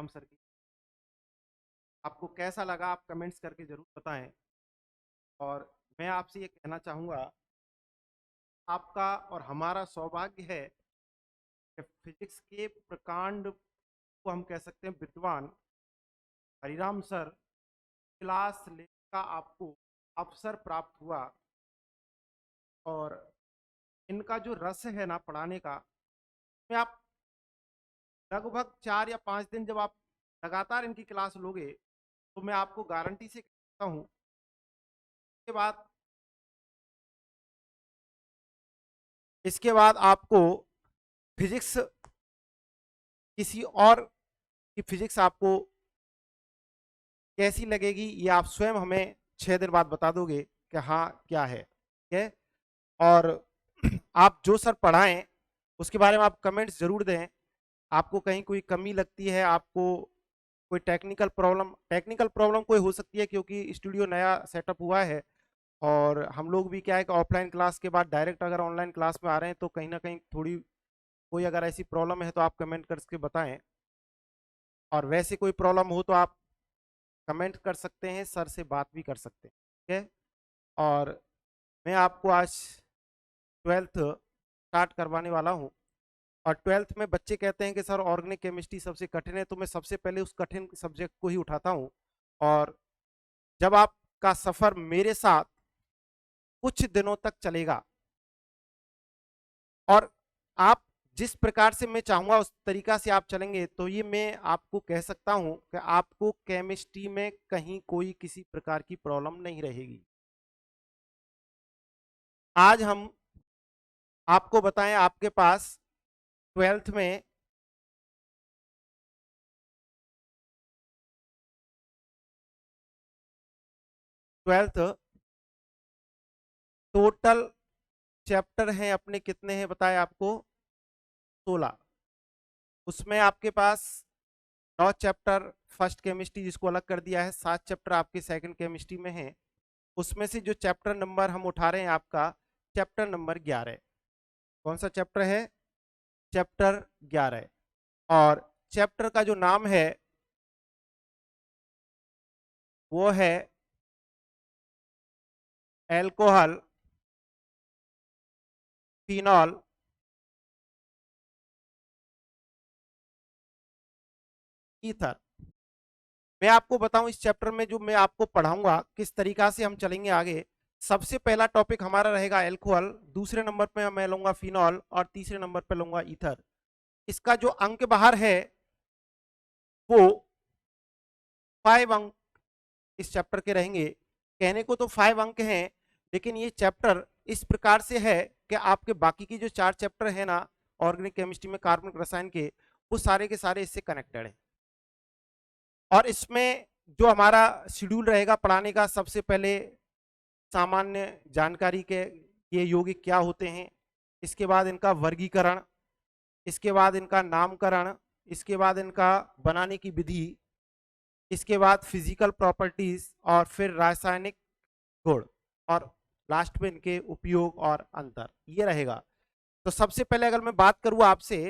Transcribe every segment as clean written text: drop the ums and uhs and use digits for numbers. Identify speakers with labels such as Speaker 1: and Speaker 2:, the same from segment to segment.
Speaker 1: Hariram sir की। आपको कैसा लगा आप कमेंट्स करके जरूर बताएं। और मैं आपसे ये कहना चाहूँगा, आपका और हमारा सौभाग्य है कि फिजिक्स के प्रकांड को हम कह सकते हैं विद्वान हरिराम सर क्लास लेने का आपको अवसर प्राप्त हुआ। और इनका जो रस है ना पढ़ाने का, में आप लगभग 4 या 5 दिन जब आप लगातार इनकी क्लास लोगे तो मैं आपको गारंटी से कहता हूँ बाद इसके बाद आपको फिजिक्स किसी और की फिजिक्स आपको कैसी लगेगी ये आप स्वयं हमें 6 दिन बाद बता दोगे कि हाँ क्या है। ठीक है। और आप जो सर पढ़ाएं उसके बारे में आप कमेंट्स जरूर दें। आपको कहीं कोई कमी लगती है, आपको कोई टेक्निकल प्रॉब्लम कोई हो सकती है, क्योंकि स्टूडियो नया सेटअप हुआ है और हम लोग भी क्या है कि ऑफलाइन क्लास के बाद डायरेक्ट अगर ऑनलाइन क्लास में आ रहे हैं तो कहीं ना कहीं थोड़ी कोई अगर ऐसी प्रॉब्लम है तो आप कमेंट करके बताएं। और वैसे कोई प्रॉब्लम हो तो आप कमेंट कर सकते हैं, सर से बात भी कर सकते हैं। ठीक है। और मैं आपको आज 12th स्टार्ट करवाने वाला हूं। और 12th में बच्चे कहते हैं कि सर ऑर्गेनिक केमिस्ट्री सबसे कठिन है, तो मैं सबसे पहले उस कठिन सब्जेक्ट को ही उठाता हूं। और जब आपका सफर मेरे साथ कुछ दिनों तक चलेगा और आप जिस प्रकार से मैं चाहूंगा उस तरीका से आप चलेंगे, तो ये मैं आपको कह सकता हूं कि आपको केमिस्ट्री में कहीं कोई किसी प्रकार की प्रॉब्लम नहीं रहेगी। आज हम आपको बताएं, आपके पास 12th में 12th टोटल चैप्टर हैं अपने, कितने हैं बताए आपको? 16। उसमें आपके पास 9 चैप्टर फर्स्ट केमिस्ट्री जिसको अलग कर दिया है, 7 चैप्टर आपके सेकंड केमिस्ट्री में हैं। उसमें से जो चैप्टर नंबर हम उठा रहे हैं आपका चैप्टर नंबर 11। कौन सा चैप्टर है? चैप्टर 11। और चैप्टर का जो नाम है वो है एल्कोहल, फिनॉल, ईथर। मैं आपको बताऊं इस चैप्टर में जो मैं आपको पढ़ाऊंगा किस तरीका से हम चलेंगे आगे। सबसे पहला टॉपिक हमारा रहेगा एल्कोहल, दूसरे नंबर पे मैं लूंगा फिनॉल और तीसरे नंबर पे लूंगा ईथर। इसका जो अंक बाहर है वो 5 अंक इस चैप्टर के रहेंगे। कहने को तो 5 अंक हैं, लेकिन ये चैप्टर इस प्रकार से है कि आपके बाकी की जो 4 चैप्टर है ना ऑर्गेनिक केमिस्ट्री में कार्बनिक रसायन के, वो सारे के सारे इससे कनेक्टेड है। और इसमें जो हमारा शेड्यूल रहेगा पढ़ाने का, सबसे पहले सामान्य जानकारी के ये यौगिक क्या होते हैं, इसके बाद इनका वर्गीकरण, इसके बाद इनका नामकरण, इसके बाद इनका बनाने की विधि, इसके बाद फिजिकल प्रॉपर्टीज और फिर रासायनिक गुण, और लास्ट में इनके उपयोग और अंतर, ये रहेगा। तो सबसे पहले अगर मैं बात करूं आपसे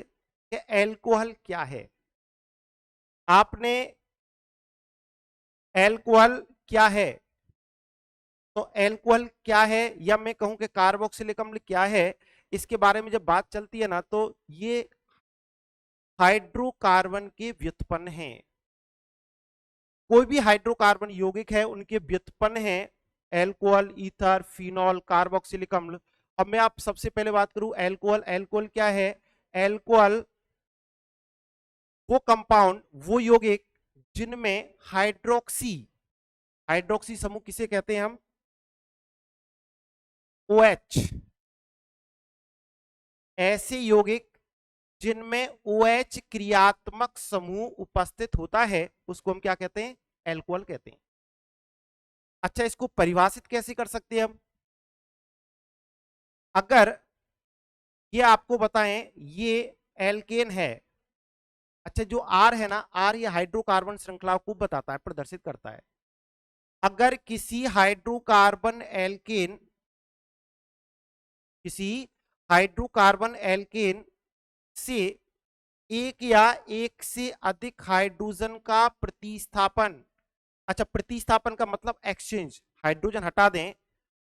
Speaker 1: कि एल्कोहल क्या है, आपने एल्कोहल क्या है, तो एल्कोहल क्या है या मैं कहूं कि कार्बोक्सिलिक अम्ल क्या है, इसके बारे में जब बात चलती है ना तो ये हाइड्रोकार्बन के व्युत्पन्न हैं। कोई भी हाइड्रोकार्बन यौगिक है उनके व्युत्पन्न हैं एल्कोहल, ईथर, फिनॉल, कार्बोक्सिलिक अम्ल। अब मैं आप सबसे पहले बात करूं एल्कोहल। एल्कोहल क्या है? एल्कोहल वो कंपाउंड, वो यौगिक जिनमें हाइड्रोक्सी, हाइड्रोक्सी समूह किसे कहते हैं हम? OH। ऐसे यौगिक जिनमें OH क्रियात्मक समूह उपस्थित होता है उसको हम क्या कहते हैं? एल्कोहल कहते हैं। अच्छा, इसको परिभाषित कैसे कर सकते हैं हम? अगर ये आपको बताएं ये एल्केन है, अच्छा जो R है ना, R ये हाइड्रोकार्बन श्रृंखला को बताता है, प्रदर्शित करता है। अगर किसी हाइड्रोकार्बन एल्केन, किसी हाइड्रोकार्बन एल्केन से एक या एक से अधिक हाइड्रोजन का प्रतिस्थापन। अच्छा, प्रतिस्थापन का मतलब एक्सचेंज, हाइड्रोजन हटा दें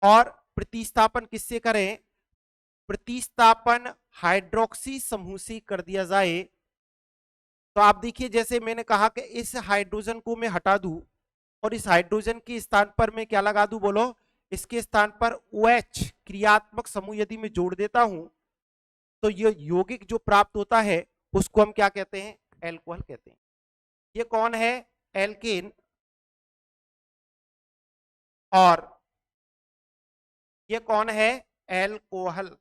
Speaker 1: और प्रतिस्थापन किससे करें? प्रतिस्थापन हाइड्रोक्सी समूह से कर दिया जाए। तो आप देखिए, जैसे मैंने कहा कि इस हाइड्रोजन को मैं हटा दूं और इस हाइड्रोजन के स्थान पर मैं क्या लगा दूं, बोलो? इसके स्थान पर OH क्रियात्मक समूह यदि मैं जोड़ देता हूं तो ये यौगिक जो प्राप्त होता है उसको हम क्या कहते हैं? एल्कोहल कहते हैं। ये कौन है? एल्केन। और ये कौन है? एल्कोहल।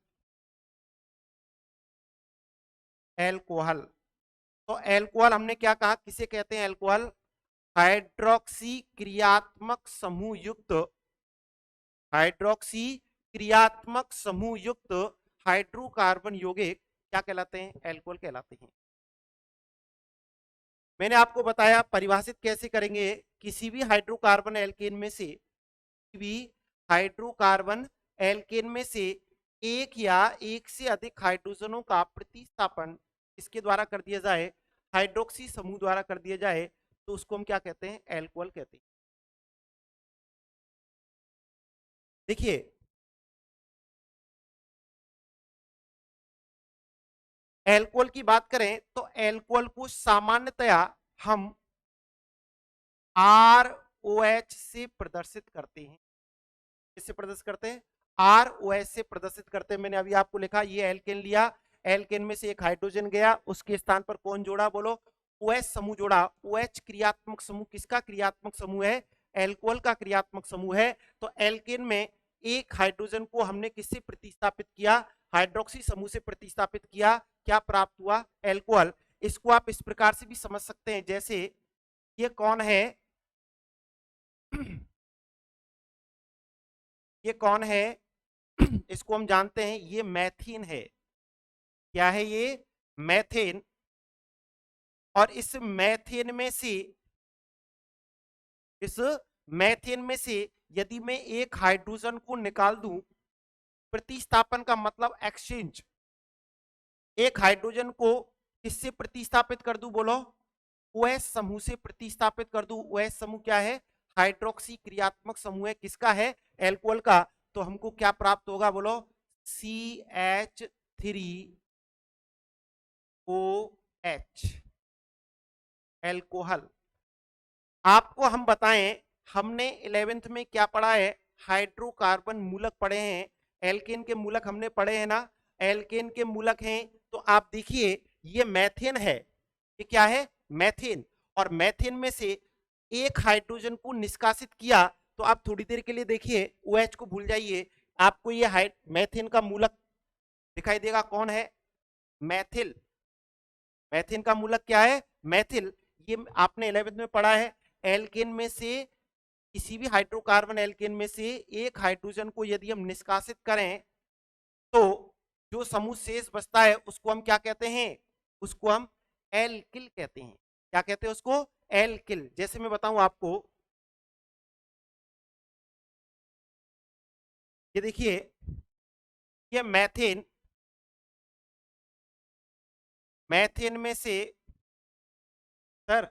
Speaker 1: एल्कोहल। तो एल्कोहल हमने क्या कहा, किसे कहते हैं एल्कोहल? हाइड्रोक्सी क्रियात्मक समूह युक्त, हाइड्रोक्सी क्रियात्मक समूह युक्त हाइड्रोकार्बन यौगिक क्या कहलाते हैं? एल्कोहल कहलाते हैं। मैंने आपको बताया परिभाषित कैसे करेंगे। किसी भी हाइड्रोकार्बन एल्केन में से, भी हाइड्रोकार्बन एल्केन में से एक या एक से अधिक हाइड्रोजनों का प्रतिस्थापन इसके द्वारा कर दिया जाए, हाइड्रोक्सी समूह द्वारा कर दिया जाए, तो उसको हम क्या कहते हैं? एल्कोहल कहते हैं। देखिए, एल्कोहल की बात करें तो एल्कोहल को सामान्यतया हम ROH से प्रदर्शित करते हैं। किससे प्रदर्शित करते हैं? ROH से प्रदर्शित करते हैं। मैंने अभी आपको लिखा, ये एल्केन लिया, एल्केन में से एक हाइड्रोजन गया, उसके स्थान पर कौन जोड़ा, बोलो? OH समूह जोड़ा। OH क्रियात्मक समूह किसका क्रियात्मक समूह है? एल्कोहल का क्रियात्मक समूह है। तो एल्केन में एक हाइड्रोजन को हमने किससे प्रतिस्थापित किया? हाइड्रोक्सी समूह से प्रतिस्थापित किया। क्या प्राप्त हुआ? एल्कोहल। इसको आप इस प्रकार से भी समझ सकते हैं, जैसे ये कौन है? ये कौन है? इसको हम जानते हैं, ये मैथीन है। क्या है ये? मैथेन। और इस मैथेन में से यदि मैं एक हाइड्रोजन को निकाल दूं, प्रतिस्थापन का मतलब एक्सचेंज, एक हाइड्रोजन को किससे प्रतिस्थापित कर दूं, बोलो? OH समूह से प्रतिस्थापित कर दूं। OH समूह क्या है? हाइड्रोक्सी क्रियात्मक समूह है। किसका है? एल्कोहल का। तो हमको क्या प्राप्त होगा, बोलो? CH3OH, alcohol. आपको हम बताएं, हमने 11th में क्या पढ़ा है? हाइड्रोकार्बन मूलक पढ़े हैं। एल्केन के मूलक हमने पढ़े हैं ना? एल्केन के मूलक हैं। तो आप देखिए, ये मैथेन है। ये क्या है? मैथेन। और मैथेन में से एक हाइड्रोजन को निष्कासित किया, तो आप थोड़ी देर के लिए देखिए, OH को भूल जाइए, आपको ये मैथेन का मूलक दिखाई देगा। कौन है? मैथिल। मैथिन का मूलक क्या है? मैथिल। ये आपने 11th में पढ़ा है। एल्केन में से, किसी भी हाइड्रोकार्बन एल्केन में से एक हाइड्रोजन को यदि हम निष्कासित करें तो जो समूह शेष बचता है उसको हम क्या कहते हैं? उसको हम एल्किल कहते हैं। क्या कहते हैं उसको? एल्किल। जैसे मैं बताऊं आपको, ये देखिए, ये मैथेन, मैथेन में से, सर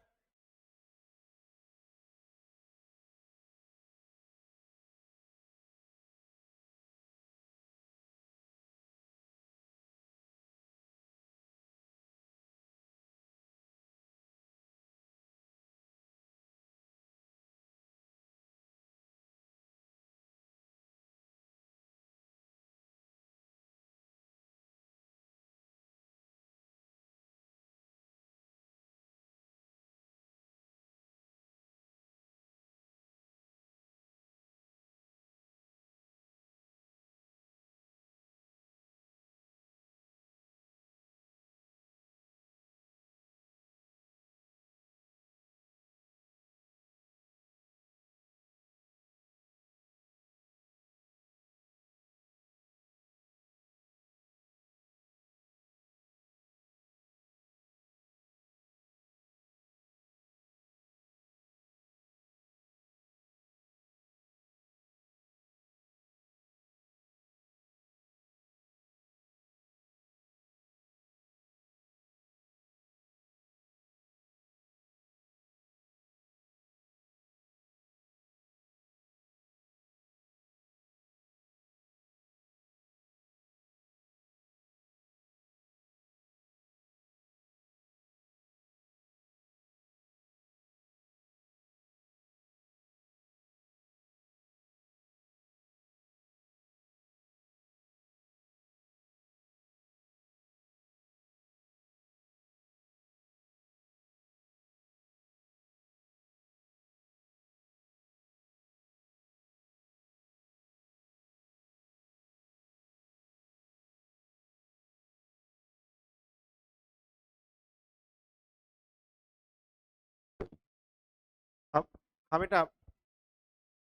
Speaker 1: अब हाँ बेटा,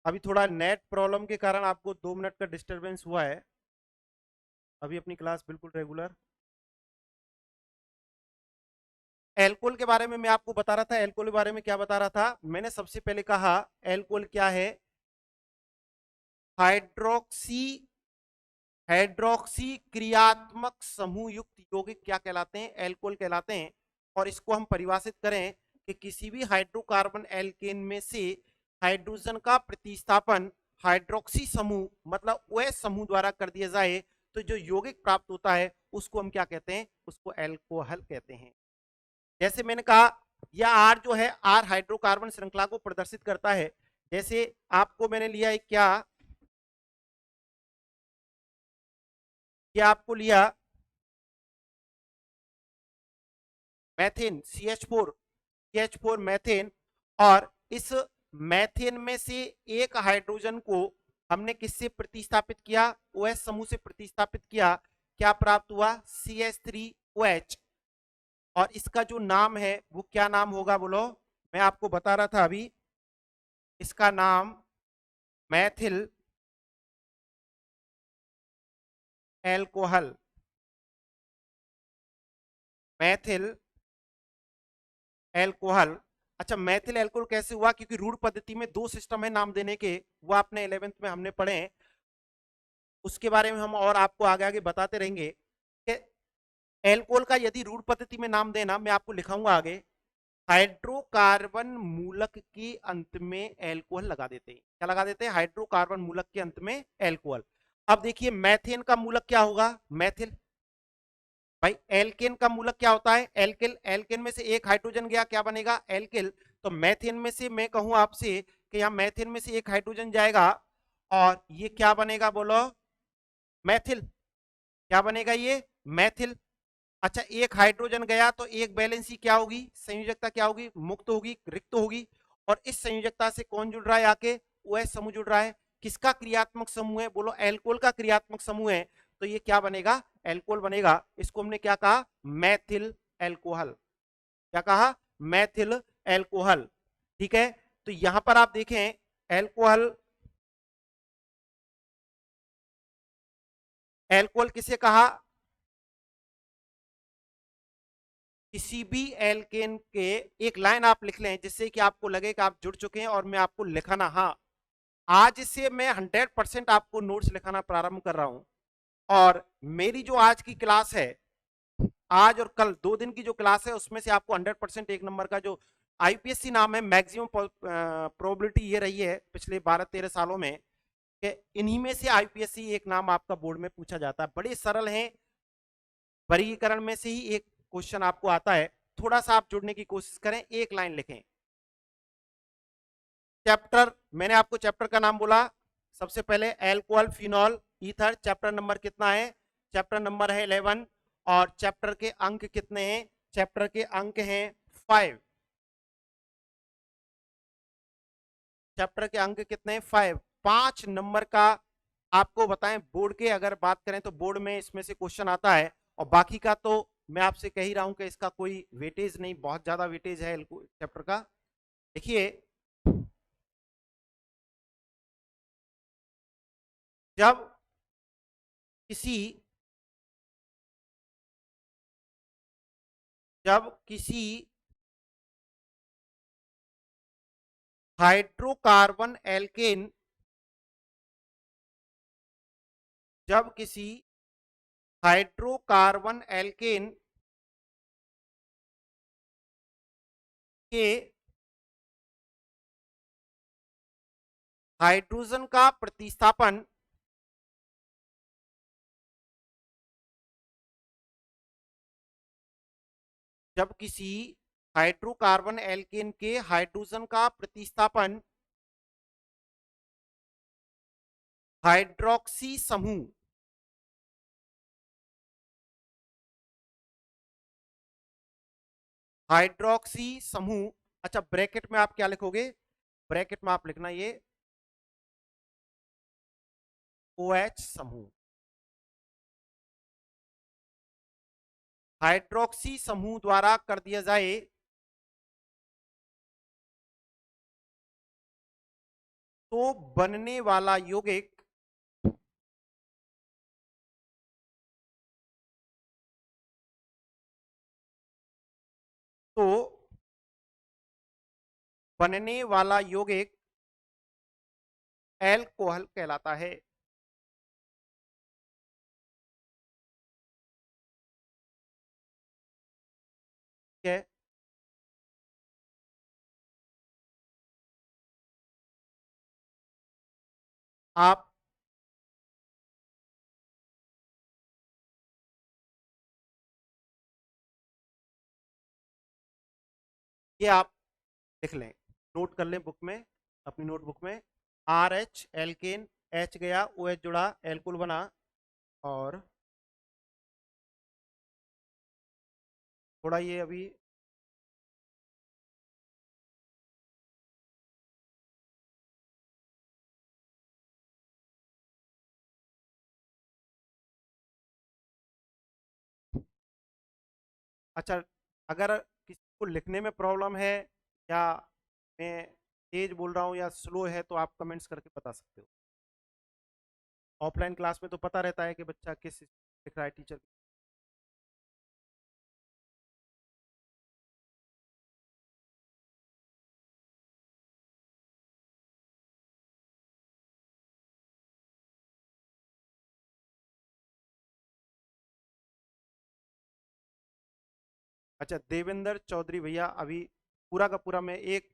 Speaker 1: अभी थोड़ा नेट प्रॉब्लम के कारण आपको 2 मिनट का डिस्टरबेंस हुआ है। अभी अपनी क्लास बिल्कुल रेगुलर। एल्कोहल के बारे में मैं आपको बता रहा था। एल्कोहल के बारे में क्या बता रहा था? मैंने सबसे पहले कहा एल्कोहल क्या है? हाइड्रोक्सी हाइड्रोक्सी क्रियात्मक समूह युक्त यौगिक क्या कहलाते हैं? एल्कोहल कहलाते हैं। और इसको हम परिभाषित करें कि किसी भी हाइड्रोकार्बन एल्केन में से हाइड्रोजन का प्रतिस्थापन हाइड्रोक्सी समूह मतलब OH समूह द्वारा कर दिया जाए तो जो यौगिक प्राप्त होता है उसको हम क्या कहते हैं? उसको एल्कोहल कहते हैं। जैसे मैंने कहा यह आर जो है, आर हाइड्रोकार्बन श्रृंखला को प्रदर्शित करता है। जैसे आपको मैंने लिया है क्या, ये आपको लिया मैथेन CH4 मैथेन, और इस मैथेन में से एक हाइड्रोजन को हमने किससे प्रतिस्थापित किया? OH समूह से प्रतिस्थापित किया। क्या प्राप्त हुआ? CH3OH। और इसका जो नाम है वो क्या नाम होगा बोलो? मैं आपको बता रहा था अभी, इसका नाम मैथिल एल्कोहल, मैथिल एल्कोहल। अच्छा, मैथिल एल्कोहल कैसे हुआ? क्योंकि रूढ़ पद्धति में 2 सिस्टम है नाम देने के, वो आपने 11th में हमने पढ़े हैं। उसके बारे में हम और आपको आगे आगे बताते रहेंगे कि एल्कोहल का यदि रूढ़ पद्धति में नाम देना, मैं आपको लिखाऊंगा आगे, हाइड्रोकार्बन मूलक के अंत में एल्कोहल लगा देते हैं। क्या लगा देते हैं? हाइड्रोकार्बन मूलक के अंत में एल्कोहल। अब देखिए मैथेन का मूलक क्या होगा? मैथिल। भाई एल्केन का मूलक क्या होता है? एल्किल। एल्केन में से एक हाइड्रोजन गया, क्या बनेगा? एल्किल। तो मैथेन में से मैं कहूं आपसे कि यहां मैथेन में से एक हाइड्रोजन जाएगा और ये क्या बनेगा बोलो? मैथिल। क्या बनेगा ये? मैथिल। अच्छा, एक हाइड्रोजन गया तो एक बैलेंसी क्या होगी? संयोजकता क्या होगी? मुक्त होगी, रिक्त होगी। और इस संयोजकता से कौन जुड़ रहा है आके? OH समूह जुड़ रहा है। किसका क्रियात्मक समूह है बोलो? एल्कोहल का क्रियात्मक समूह है। तो ये क्या बनेगा? एल्कोहल बनेगा। इसको हमने क्या कहा? मैथिल एल्कोहल। क्या कहा? मैथिल एल्कोहल। ठीक है। तो यहां पर आप देखें एल्कोहल, एल्कोहल किसे कहा? किसी भी एल्केन के, एक लाइन आप लिख लें जिससे कि आपको लगे कि आप जुड़ चुके हैं और मैं आपको लिखाना, हाँ आज से मैं 100% आपको नोट्स लिखाना प्रारंभ कर रहा हूं। और मेरी जो आज की क्लास है, आज और कल 2 दिन की जो क्लास है उसमें से आपको 100% 1 नंबर का जो IPSC नाम है, मैक्सिमम प्रोबेबिलिटी ये रही है पिछले 12-13 सालों में कि इन्हीं में से IPSC एक नाम आपका बोर्ड में पूछा जाता है। बड़े सरल हैं, वर्गीकरण में से ही एक क्वेश्चन आपको आता है। थोड़ा सा आप जुड़ने की कोशिश करें, एक लाइन लिखें। चैप्टर, मैंने आपको चैप्टर का नाम बोला सबसे पहले, alcohol phenol ether. Chapter number कितना है? चैप्टर नंबर है 11। और चैप्टर के अंक कितने हैं? चैप्टर के अंक हैं 5। चैप्टर के अंक कितने हैं? 5। 5 नंबर का आपको बताएं, बोर्ड के अगर बात करें तो बोर्ड में इसमें से क्वेश्चन आता है। और बाकी का तो मैं आपसे कह ही रहा हूं कि इसका कोई वेटेज नहीं, बहुत ज्यादा वेटेज है चैप्टर का। देखिए, जब किसी जब किसी हाइड्रोकार्बन एल्केन जब किसी हाइड्रोकार्बन एल्केन के हाइड्रोजन का प्रतिस्थापन जब किसी हाइड्रोकार्बन एल्केन के हाइड्रोजन का प्रतिस्थापन हाइड्रोक्सी समूह हाइड्रोक्सी समूह, अच्छा ब्रैकेट में आप क्या लिखोगे? ब्रैकेट में आप लिखना ये OH समूह, हाइड्रोक्सी समूह द्वारा कर दिया जाए तो बनने वाला यौगिक तो बनने वाला यौगिक एल्कोहल कहलाता है। ठीक है, आप ये आप लिख लें, नोट कर लें बुक में, अपनी नोटबुक में। आर एच एल्केन, एच गया, ओ एच जुड़ा, एल्कोहल बना। और थोड़ा ये अभी अच्छा, अगर किसी को लिखने में प्रॉब्लम है या मैं तेज बोल रहा हूँ या स्लो है तो आप कमेंट्स करके बता सकते हो। ऑफलाइन क्लास में तो पता रहता है कि बच्चा किस लिख रहा है टीचर। अच्छा, देवेंद्र चौधरी भैया, अभी पूरा का पूरा मैं एक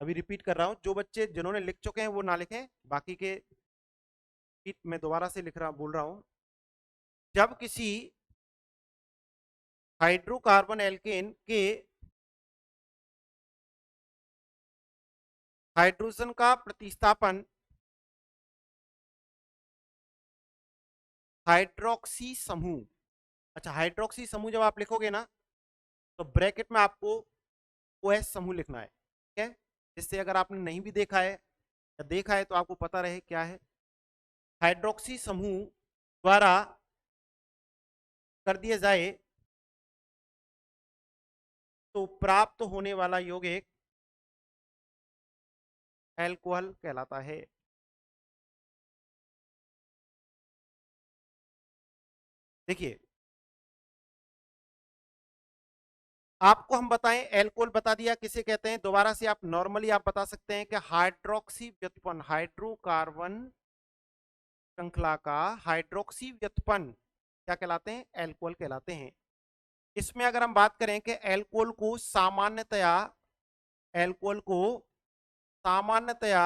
Speaker 1: अभी रिपीट कर रहा हूँ, जो बच्चे जिन्होंने लिख चुके हैं वो ना लिखें, बाकी के मैं दोबारा से लिख रहा बोल रहा हूँ। जब किसी हाइड्रोकार्बन एल्केन के हाइड्रोजन का प्रतिस्थापन हाइड्रोक्सी समूह, अच्छा हाइड्रोक्सी समूह जब आप लिखोगे ना तो ब्रैकेट में आपको ओएस समूह लिखना है। ठीक है, जिससे अगर आपने नहीं भी देखा है या देखा है तो आपको पता रहे क्या है। हाइड्रोक्सी समूह द्वारा कर दिया जाए तो प्राप्त होने वाला यौगिक एल्कोहल कहलाता है। देखिए, आपको हम बताएं, एल्कोहल बता दिया किसे कहते हैं, दोबारा से आप नॉर्मली आप बता सकते हैं कि हाइड्रोक्सी व्युत्पन्न, हाइड्रोकार्बन श्रृंखला का हाइड्रोक्सी व्युत्पन्न क्या कहलाते हैं, एल्कोहल कहलाते हैं। इसमें अगर हम बात करें कि एल्कोहल को सामान्यतया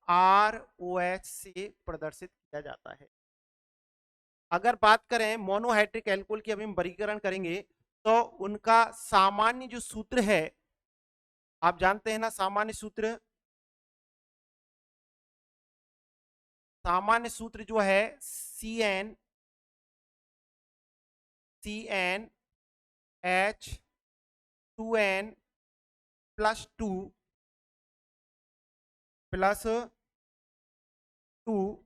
Speaker 1: आर ओ एच से प्रदर्शित किया जाता है। अगर बात करें मोनोहाइड्रिक एल्कोहल की, अभी हम वर्गीकरण करेंगे, तो उनका सामान्य जो सूत्र है आप जानते हैं ना, सामान्य सूत्र जो है CnCnH2n+2 प्लस 2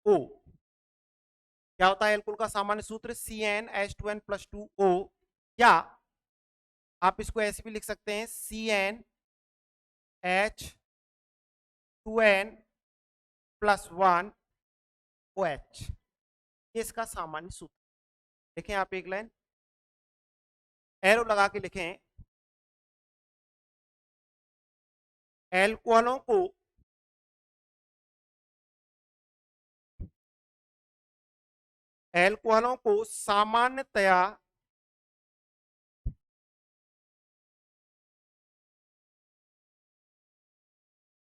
Speaker 1: O। क्या होता है एल्कोहल का सामान्य सूत्र, CnH2n+2O, या आप इसको ऐसे भी लिख सकते हैं CnH2n+1OH। ये इसका सामान्य सूत्र। देखें आप एक लाइन एरो लगा के लिखें, एल्कोहलों को एल्कोहलों को सामान्यतया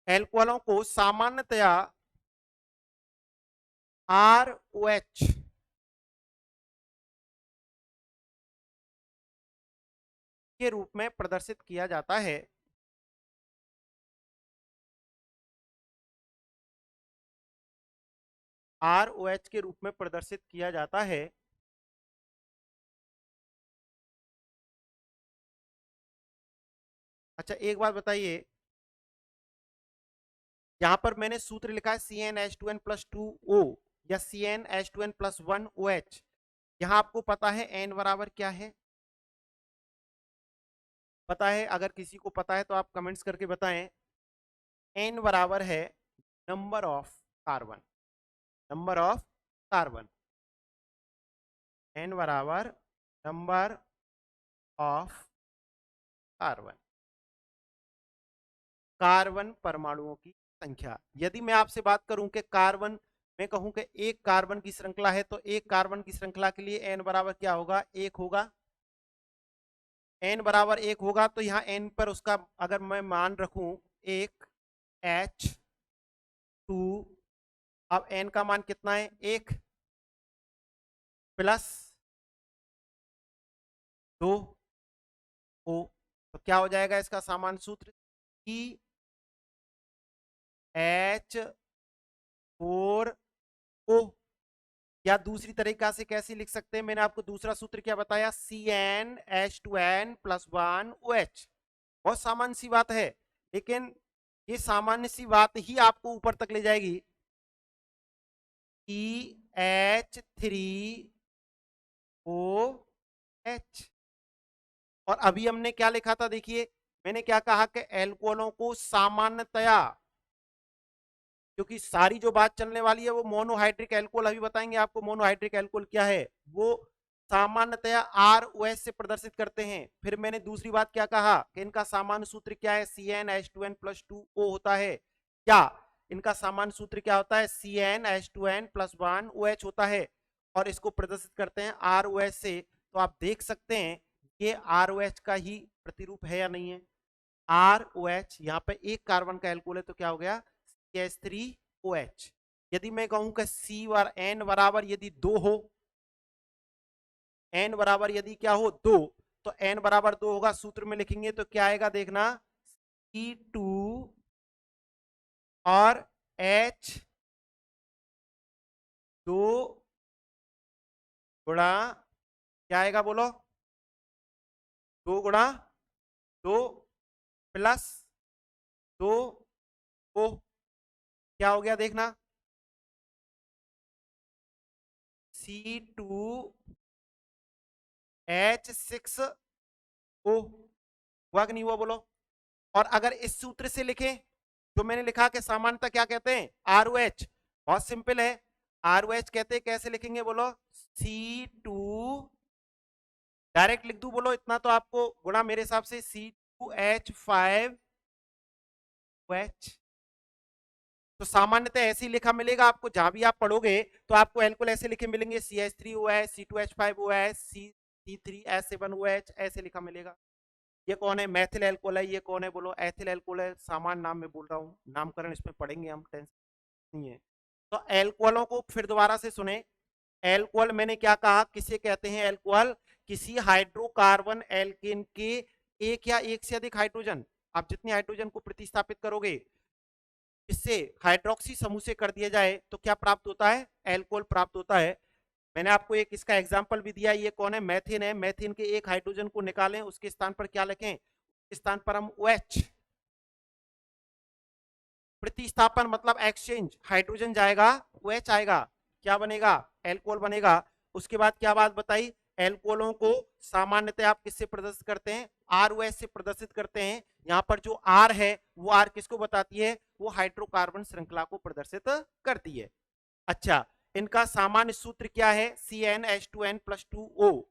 Speaker 1: एल्कोहलों को सामान्यतया ROH के रूप में प्रदर्शित किया जाता है। ROH के रूप में प्रदर्शित किया जाता है। अच्छा, एक बात बताइए, यहां पर मैंने सूत्र लिखा है CnH2n+2O या CnH2n+1OH। यहां आपको पता है n बराबर क्या है, पता है? अगर किसी को पता है तो आप कमेंट्स करके बताएं। n बराबर है number of carbon, number of carbon, n बराबर नंबर ऑफ कार्बन, कार्बन परमाणुओं की संख्या। यदि मैं आपसे बात करूं कि कार्बन, मैं कहूं कि एक कार्बन की श्रृंखला है, तो एक कार्बन की श्रृंखला के लिए n बराबर क्या होगा? एक होगा। n बराबर एक होगा तो यहां n पर उसका अगर मैं मान रखूं एक H2, अब n का मान कितना है? एक प्लस 2O, तो क्या हो जाएगा इसका सामान्य सूत्र? CH4O। या दूसरी तरीका से कैसे लिख सकते हैं? मैंने आपको दूसरा सूत्र क्या बताया? CnH2n plus 1OH। बहुत सामान्य सी बात है, लेकिन ये सामान्य सी बात ही आपको ऊपर तक ले जाएगी। CH3OH। और अभी हमने क्या लिखा था? देखिए मैंने क्या कहा कि एल्कोहलों को सामान्यतया, क्योंकि सारी जो बात चलने वाली है वो मोनोहाइड्रिक एल्कोहल, अभी बताएंगे आपको मोनोहाइड्रिक एल्कोहल क्या है, वो सामान्यतया ROH से प्रदर्शित करते हैं। फिर मैंने दूसरी बात क्या कहा कि इनका सामान्य सूत्र क्या है? CnH2n प्लस 2O होता है। क्या इनका सामान्य सूत्र क्या होता है? CnH2n प्लस 1OH होता है, और इसको प्रदर्शित करते हैं ROH से। तो आप देख सकते हैं ये ROH का ही प्रतिरूप है या नहीं है? ROH, यहाँ पे एक कार्बन का एल्कोहल है तो क्या हो गया? CH3OH। यदि मैं कहूं कि C और N बराबर यदि 2 हो, N बराबर यदि क्या हो? 2, तो N बराबर 2 होगा, सूत्र में लिखेंगे तो क्या आएगा? देखना, C2 और H 2 गुणा क्या आएगा? बोलो, 2 गुणा 2 प्लस 2O, क्या हो गया? देखना, C2H6O। हुआ कि नहीं हुआ? बोलो। और अगर इस सूत्र से लिखें, जो मैंने लिखा कि सामान्यतः क्या कहते हैं? ROH। बहुत सिंपल है, ROH कहते हैं, कैसे लिखेंगे? बोलो, C2, डायरेक्ट लिख दूं? बोलो इतना तो आपको, गुणा मेरे हिसाब से C2H5OH। तो सामान्यतः ऐसे ही लिखा मिलेगा आपको, जहां भी आप पढ़ोगे तो आपको एल्कोहल ऐसे लिखे मिलेंगे, CH3OH, C2H5OH, C3H7OH, ऐसे लिखा मिलेगा। ये कौन है? मैथिल एल्कोहल है। ये कौन है? बोलो, एथिल एल्कोहल है। सामान्य नाम में बोल रहा हूँ, नामकरण इसमें पढ़ेंगे हम, टेंशन नहीं है। तो एल्कोहलों को फिर दोबारा से सुने। एल्कोहल मैंने क्या कहा? किसे कहते हैं एल्कोहल? किसी हाइड्रोकार्बन एल्केन के एक या एक से अधिक हाइड्रोजन, आप जितने हाइड्रोजन को प्रतिस्थापित करोगे, इससे हाइड्रोक्सी समूह से कर दिया जाए तो क्या प्राप्त होता है? एल्कोहल प्राप्त होता है। मैंने आपको एक इसका एग्जांपल भी दिया। ये कौन है? मैथिन है। मैथिन के एक हाइड्रोजन को निकालें, उसके स्थान पर क्या लिखें? स्थान पर हम OH, प्रतिस्थापन मतलब एक्सचेंज, हाइड्रोजन जाएगा, OH आएगा, क्या बनेगा? एल्कोहल बनेगा। उसके बाद क्या बात बताई? एल्कोहलों को सामान्यतः आप किससे प्रदर्शित करते हैं? ROH से प्रदर्शित करते हैं। यहाँ पर जो R है वो R किसको बताती है? वो हाइड्रोकार्बन श्रृंखला को प्रदर्शित करती है। अच्छा, इनका सामान्य सूत्र क्या है? CnH2n प्लस 2O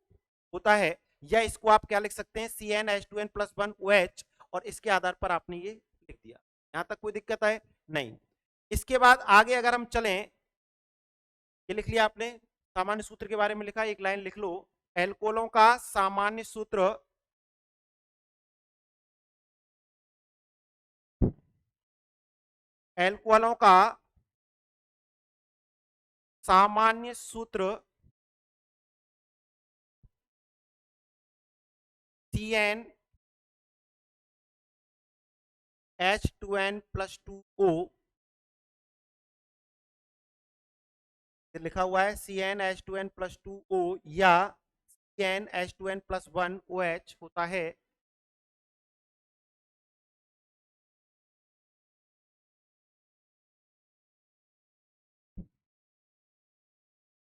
Speaker 1: होता है, या इसको आप क्या लिख सकते हैं? CnH2n प्लस 1OH, और इसके आधार पर आपने ये लिख दिया। यहां तक कोई दिक्कत है? नहीं। इसके बाद आगे अगर हम चलें, ये लिख लिया आपने, सामान्य सूत्र के बारे में लिखा, एक लाइन लिख लो। एल्कोहलों का सामान्य सूत्र, एल्कोहलों का सामान्य सूत्र CnH2n प्लस 2O, लिखा हुआ है CnH2n प्लस 2O या CnH2n प्लस 1OH होता है।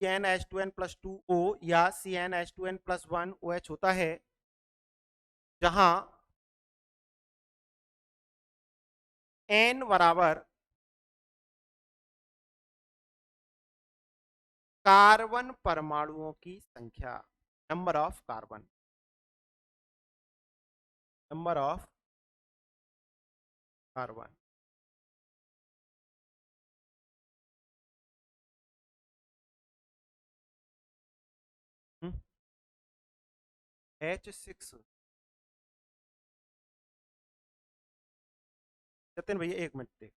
Speaker 1: CnH2n प्लस 2O या CnH2n प्लस 1OH होता है, जहां n बराबर कार्बन परमाणुओं की संख्या, number of carbon, number of carbon. H6, Satyan भैया एक मिनट देख।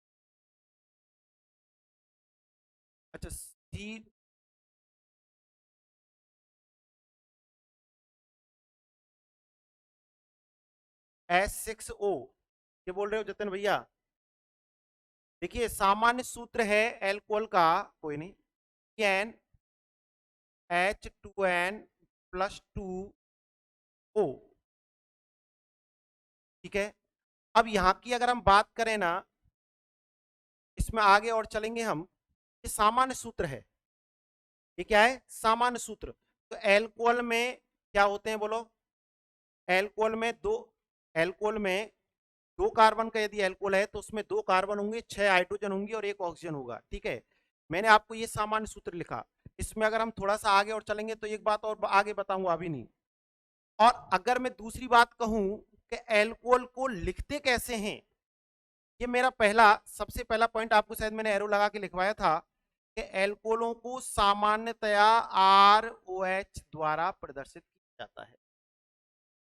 Speaker 1: अच्छा सी, H6O ये बोल रहे हो जतिन भैया? देखिए सामान्य सूत्र है एल्कोहल का, कोई नहीं, एन H2N प्लस 2O, ठीक है। अब यहां की अगर हम बात करें ना, इसमें आगे और चलेंगे हम, ये सामान्य सूत्र है, ये क्या है? सामान्य सूत्र। तो एल्कोहल में क्या होते हैं बोलो? एल्कोहल में दो, एल्कोहल में दो कार्बन का यदि एल्कोहल है तो उसमें दो कार्बन होंगे, 6 हाइड्रोजन होंगे और एक ऑक्सीजन होगा, ठीक है। मैंने आपको ये सामान्य सूत्र लिखा। इसमें अगर हम थोड़ा सा आगे और चलेंगे तो एक बात और आगे बताऊंगा, अभी नहीं। और अगर मैं दूसरी बात कहूं कि एल्कोहल को लिखते कैसे हैं, ये मेरा पहला, सबसे पहला पॉइंट आपको शायद मैंने एरो लगा के लिखवाया था कि एल्कोहलों को सामान्यतया ROH द्वारा प्रदर्शित किया जाता है,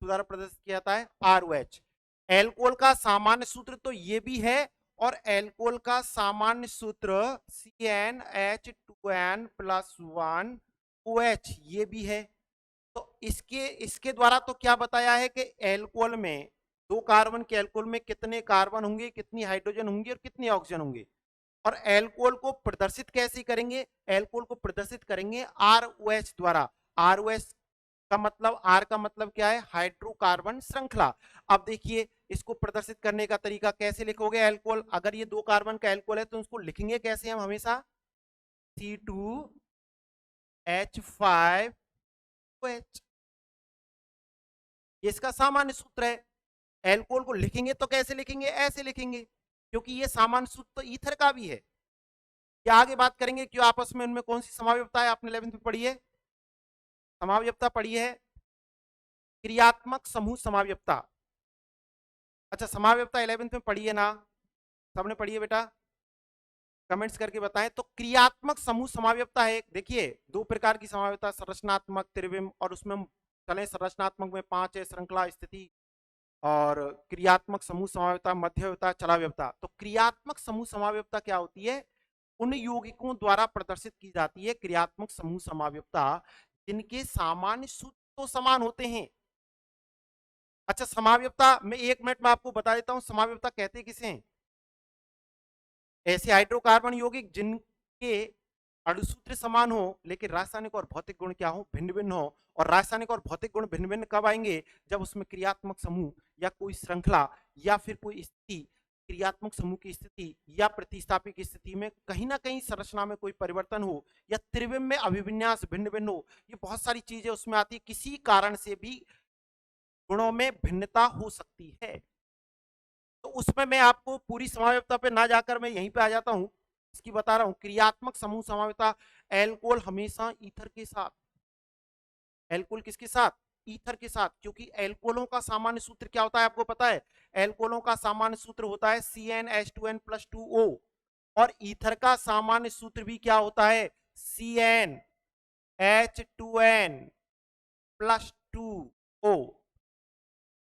Speaker 1: द्वारा प्रदर्शित किया जाता है ROH। एल्कोहल का सामान्य सूत्र तो ये भी है, और एल्कोहल का सामान्य सूत्र CnH2n प्लस 1 OH ये भी है। तो इसके इसके द्वारा तो क्या बताया है कि एल्कोहल में, दो कार्बन के एल्कोहल में कितने कार्बन होंगे, कितनी हाइड्रोजन होंगी और कितनी ऑक्सीजन होंगे। और एल्कोहल को प्रदर्शित कैसे करेंगे? एल्कोहल को प्रदर्शित करेंगे ROH द्वारा। ROH का मतलब, आर का मतलब क्या है? हाइड्रोकार्बन श्रृंखला। अब देखिए इसको प्रदर्शित करने का तरीका कैसे लिखोगे? एल्कोहल, अगर ये दो कार्बन का एल्कोहल है तो उसको लिखेंगे कैसे हम? हमेशा C2H5OH, ये इसका सामान्य सूत्र है। एल्कोहल को लिखेंगे तो कैसे लिखेंगे? ऐसे लिखेंगे, क्योंकि ये सामान्य सूत्र तो ईथर का भी है। क्या आगे बात करेंगे क्यों आपस में, उनमें कौन सी समाव्यवस्था है? आपने 11वीं में पढ़ी है, समाव्यवस्था पढ़ी है, क्रियात्मक समूह समाव्यवस्था। अच्छा समाव्यवस्था 11वीं में पढ़ी है ना? सबने पढ़ी है बेटा? कमेंट्स करके बताएं। तो क्रियात्मक समूह समाव्यवस्था है, देखिए दो प्रकार की समाव्यवस्था, संरचनात्मक, त्रिविम, और उसमें हम चले संरचनात्मक में 5 है, श्रृंखला, स्थिति, और क्रियात्मक समूह समाव्यवस्था, मध्यव्यवस्था, चलाव्यवस्था। तो क्रियात्मक समूह समाव्यवस्था क्या होती है? उन यौगिकों द्वारा प्रदर्शित की जाती है क्रियात्मक समूह समाव्यवस्था जिनके सामान्य सूत्र तो समान होते हैं। अच्छा समाव्यवस्था में 1 मिनट में आपको बता देता हूं, समाव्यवस्था कहते किसे हैं? ऐसे हाइड्रोकार्बन यौगिक जिनके अणुसूत्र समान हो लेकिन रासायनिक और भौतिक गुण क्या हो? भिन्न भिन्न हो। और रासायनिक और भौतिक गुण भिन्न भिन्न कब आएंगे? जब उसमें क्रियात्मक समूह या कोई श्रृंखला या फिर कोई स्थिति, क्रियात्मक समूह की स्थिति या प्रतिस्थापी की स्थिति में कहीं ना कहीं संरचना में कोई परिवर्तन हो, या त्रिविम में अभिविन्यास भिन्न भिन्न हो। ये बहुत सारी चीजें उसमें आती है, किसी कारण से भी गुणों में भिन्नता हो सकती है। तो उसमें मैं आपको पूरी समाव्यवस्था पे ना जाकर मैं यहीं पे आ जाता हूं, इसकी बता रहा हूं। क्रियात्मक समूह समाव्यवस्था, एल्कोहल हमेशा ईथर के साथ, एल्कोहल किसके साथ? ईथर के साथ, क्योंकि एल्कोहलों का सामान्य सूत्र क्या होता है आपको पता है? एल्कोहलों का सामान्य सूत्र होता है CnH2n प्लस 2O, और ईथर का सामान्य सूत्र भी क्या होता है? CnH2n plus 2O।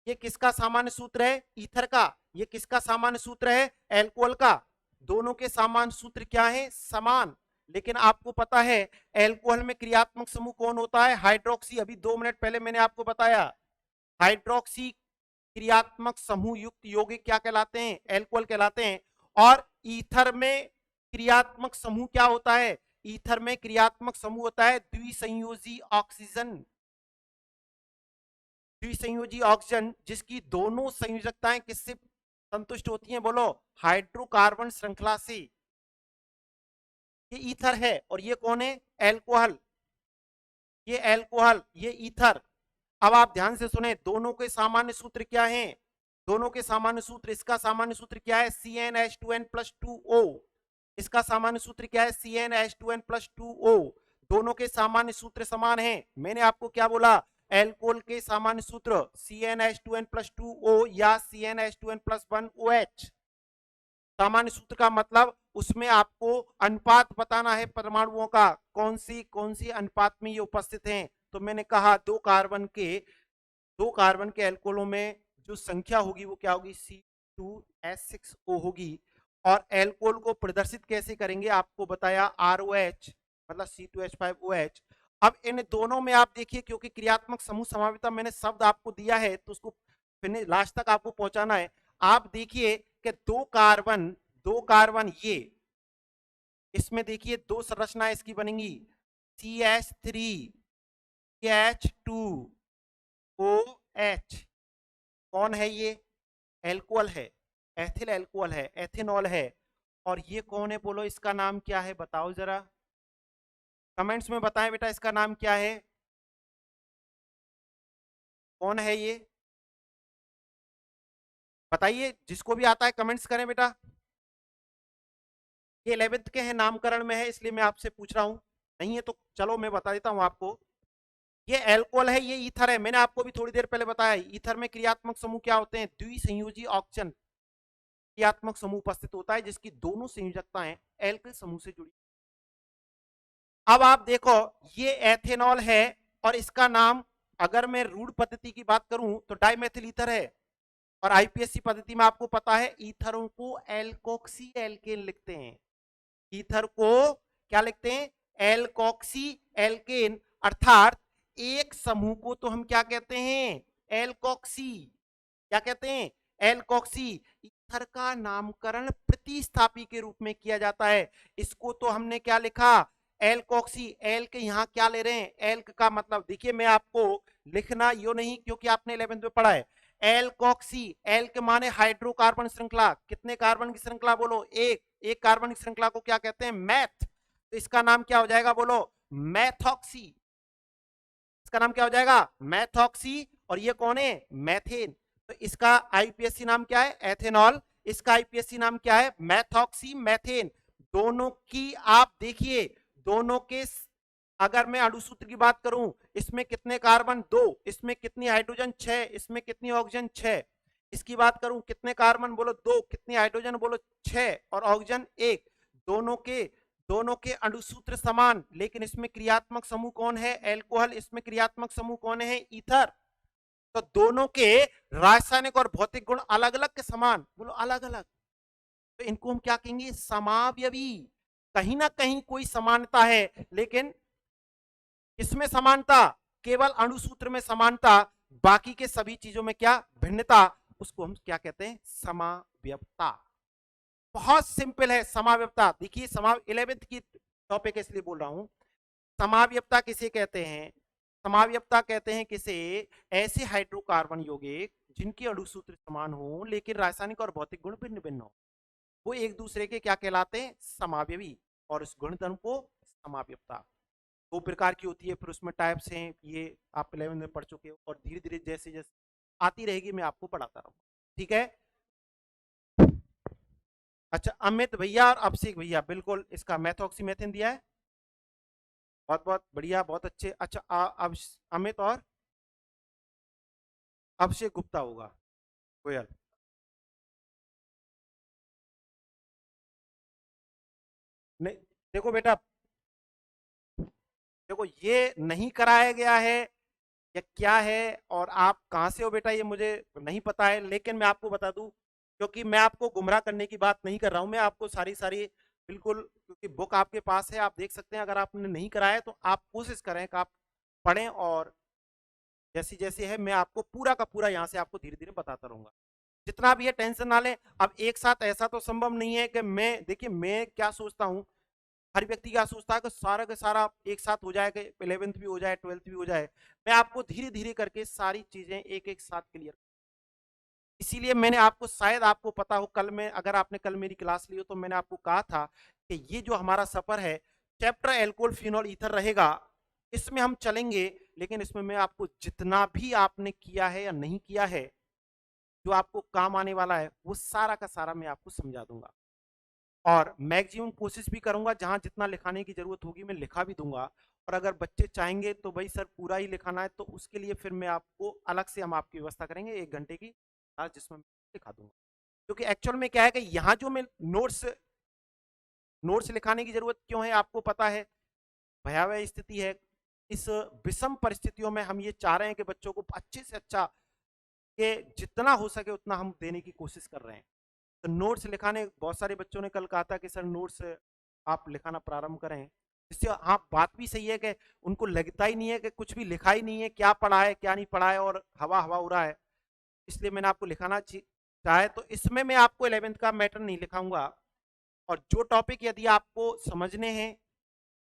Speaker 1: ये किसका सामान्य सूत्र है? ईथर का। ये किसका सामान्य सूत्र है? एल्कोहल का। दोनों के सामान्य सूत्र क्या है? समान। लेकिन आपको पता है एल्कोहल में क्रियात्मक समूह कौन होता है? हाइड्रोक्सी। अभी 2 मिनट पहले मैंने आपको बताया, हाइड्रोक्सी क्रियात्मक समूह युक्त यौगिक क्या कहलाते हैं? एल्कोहल कहलाते हैं। और ईथर में क्रियात्मक समूह क्या होता है? ईथर में क्रियात्मक समूह होता है द्विसंयोजी ऑक्सीजन, द्विसंयोजी ऑक्सीजन, जिसकी दोनों संयोजकताएं किससे संतुष्ट होती हैं? बोलो, हाइड्रोकार्बन श्रृंखला से। ये ईथर है और ये कौन है? एल्कोहल। ये एल्कोहल, ये ईथर। अब आप ध्यान से सुने, दोनों के सामान्य सूत्र क्या हैं? दोनों के सामान्य सूत्र, इसका सामान्य सूत्र क्या है CnH2n+2O, इसका सामान्य सूत्र क्या है CnH2n+2O। दोनों के सामान्य सूत्र समान हैं। मैंने आपको क्या बोला, एल्कोहल के सामान्य सूत्र CnH2n+2O या CnH2n+1OH। सामान्य सूत्र का मतलब उसमें आपको अनुपात बताना है परमाणुओं का, कौन सी अनुपात में ये उपस्थित हैं। तो मैंने कहा दो कार्बन के एल्कोहलों में जो संख्या होगी वो क्या होगी C2H6O होगी। और एल्कोहल को प्रदर्शित कैसे करेंगे आपको बताया ROH मतलब C2H5OH। अब इन दोनों में आप देखिए, क्योंकि क्रियात्मक समूह समाविता मैंने शब्द आपको दिया है तो उसको लास्ट तक आपको पहुंचाना है। आप देखिए कि दो कार्बन ये, इसमें देखिए दो संरचना इसकी बनेंगी CH3CH2OH। कौन है ये, एल्कोहल है, एथिल एल्कोहल है, एथेनॉल है। और ये कौन है बोलो, इसका नाम क्या है बताओ जरा, कमेंट्स में बताएं बेटा इसका नाम क्या है, कौन है ये बताइए, जिसको भी आता है कमेंट्स करें बेटा। ये 11th के हैं, नामकरण में है इसलिए मैं आपसे पूछ रहा हूं, नहीं है तो चलो मैं बता देता हूं आपको। ये एल्कोहल है, ये ईथर है। मैंने आपको भी थोड़ी देर पहले बताया ईथर में क्रियात्मक समूह क्या होते हैं, द्विसंयोजी ऑक्सीजन क्रियात्मक समूह उपस्थित होता है जिसकी दोनों संयोजकताएं एल्किल समूह से जुड़ी। अब आप देखो ये एथेनॉल है और इसका नाम, अगर मैं रूढ़ पद्धति की बात करूं तो डाइमेथिल ईथर है, और आईपीएससी पद्धति में आपको पता है ईथरों को एल्कोक्सी एल्केन लिखते हैं। ईथर को क्या लिखते हैं, एल्कोक्सी एल्केन, अर्थात एक समूह को तो हम क्या कहते हैं, एल्कोक्सी, क्या कहते हैं, एल्कोक्सी। ईथर का नामकरण प्रतिस्थापी के रूप में किया जाता है। इसको तो हमने क्या लिखा, एल्कोक्सी। एल्क यहां क्या ले रहे हैं, एल्क का मतलब देखिए, मैं आपको लिखना यो नहीं क्योंकि आपने 11th में पढ़ा है। एल्कोक्सी, एल्क माने हाइड्रोकार्बन श्रृंखला, कितने कार्बन की श्रृंखला बोलो, एक कार्बन की श्रृंखला को क्या कहते हैं, मैथ। तो इसका नाम क्या हो जाएगा बोलो, मैथॉक्सी। इसका नाम क्या हो जाएगा, मैथॉक्सी। और ये कौन है, मैथेन। तो इसका आईपीएससी नाम क्या है, एथेनॉल। इसका आईपीएससी नाम क्या है, मैथॉक्सी मैथेन। दोनों की आप देखिए, दोनों के अगर मैं अणुसूत्र की बात करूं, इसमें कितने कार्बन, 2, इसमें कितनी हाइड्रोजन, 6, इसमें कितनी ऑक्सीजन, 6। इसकी बात करूं कितने कार्बन बोलो, 2, कितनी हाइड्रोजन बोलो, 6, और ऑक्सीजन 1। दोनों के अणुसूत्र समान, लेकिन इसमें क्रियात्मक समूह कौन है, एल्कोहल। इसमें क्रियात्मक समूह कौन है, ईथर। तो दोनों के रासायनिक और भौतिक गुण अलग अलग के समान बोलो, अलग अलग। तो इनको हम क्या कहेंगे, समावयवी। कहीं ना कहीं कोई समानता है, लेकिन इसमें समानता, केवल अणुसूत्र में समानता, बाकी के सभी चीजों में क्या भिन्नता, उसको हम क्या कहते हैं, समावयवता। बहुत सिंपल है समावयवता। देखिए 11th की टॉपिक इसलिए बोल रहा हूं। समावयवता किसे कहते हैं, समावयवता कहते हैं किसे, ऐसे हाइड्रोकार्बन यौगिक जिनके अणुसूत्र समान हो लेकिन रासायनिक और भौतिक गुण भिन्न भिन्न हो, वो एक दूसरे के क्या कहलाते हैं, समावयवी। और इस गुणधर्म को समावयवता 2 प्रकार की होती है, फिर उसमें टाइप्स हैं, ये आप 11 में पढ़ चुके हो, और धीरे धीरे जैसे जैसे आती रहेगी मैं आपको पढ़ाता रहूंगा, ठीक है। अच्छा, अमित भैया और अभिषेक भैया, बिल्कुल इसका मैथॉक्सीमेथिन दिया है, बहुत बहुत बढ़िया, बहुत अच्छे। अच्छा अब अमित और अभिषेक गुप्ता होगा, गोयल। नहीं, देखो बेटा, देखो ये नहीं कराया गया है या क्या है, और आप कहां से हो बेटा ये मुझे नहीं पता है, लेकिन मैं आपको बता दूं, क्योंकि मैं आपको गुमराह करने की बात नहीं कर रहा हूं, मैं आपको सारी सारी बिल्कुल, क्योंकि बुक आपके पास है, आप देख सकते हैं। अगर आपने नहीं कराया है तो आप कोशिश करें कि आप पढ़ें, और जैसी जैसी है मैं आपको पूरा का पूरा यहाँ से आपको धीरे धीरे बताता रहूंगा, जितना भी है टेंशन ना लें। अब एक साथ ऐसा तो संभव नहीं है कि मैं, देखिए मैं क्या सोचता हूँ, हर व्यक्ति क्या सोचता है कि सारा का सारा एक साथ हो जाए, कि 11th भी हो जाए, 12th भी हो जाए। मैं आपको धीरे धीरे करके सारी चीजें एक एक साथ क्लियर, इसीलिए मैंने आपको, शायद आपको पता हो, कल में अगर आपने कल मेरी क्लास ली हो तो मैंने आपको कहा था कि ये जो हमारा सफर है, चैप्टर एल्कोहल फिनॉल ईथर रहेगा, इसमें हम चलेंगे। लेकिन इसमें मैं आपको जितना भी आपने किया है या नहीं किया है, जो आपको काम आने वाला है वो सारा का सारा मैं आपको समझा दूंगा, और मैक्सिमम कोशिश भी करूंगा जहां जितना लिखाने की जरूरत होगी मैं लिखा भी दूंगा। और अगर बच्चे चाहेंगे तो भाई सर पूरा ही लिखाना है, तो उसके लिए फिर मैं आपको अलग से हम आपकी व्यवस्था करेंगे 1 घंटे की, जिसमें मैं लिखा दूंगा। क्योंकि एक्चुअल में क्या है कि यहाँ जो मैं नोट्स नोट्स लिखाने की जरूरत क्यों है आपको पता है, भयावह स्थिति है। इस विषम परिस्थितियों में हम ये चाह रहे हैं कि बच्चों को अच्छे से अच्छा, कि जितना हो सके उतना हम देने की कोशिश कर रहे हैं। तो नोट्स लिखाने, बहुत सारे बच्चों ने कल कहा था कि सर नोट्स आप लिखाना प्रारंभ करें, जिससे हाँ बात भी सही है कि उनको लगता ही नहीं है कि कुछ भी लिखा ही नहीं है, क्या पढ़ा है क्या नहीं पढ़ा है, और हवा हवा उड़ा है। इसलिए मैंने आपको लिखाना चाहे तो इसमें मैं आपको 11th का मैटर नहीं लिखाऊंगा, और जो टॉपिक यदि आपको समझने हैं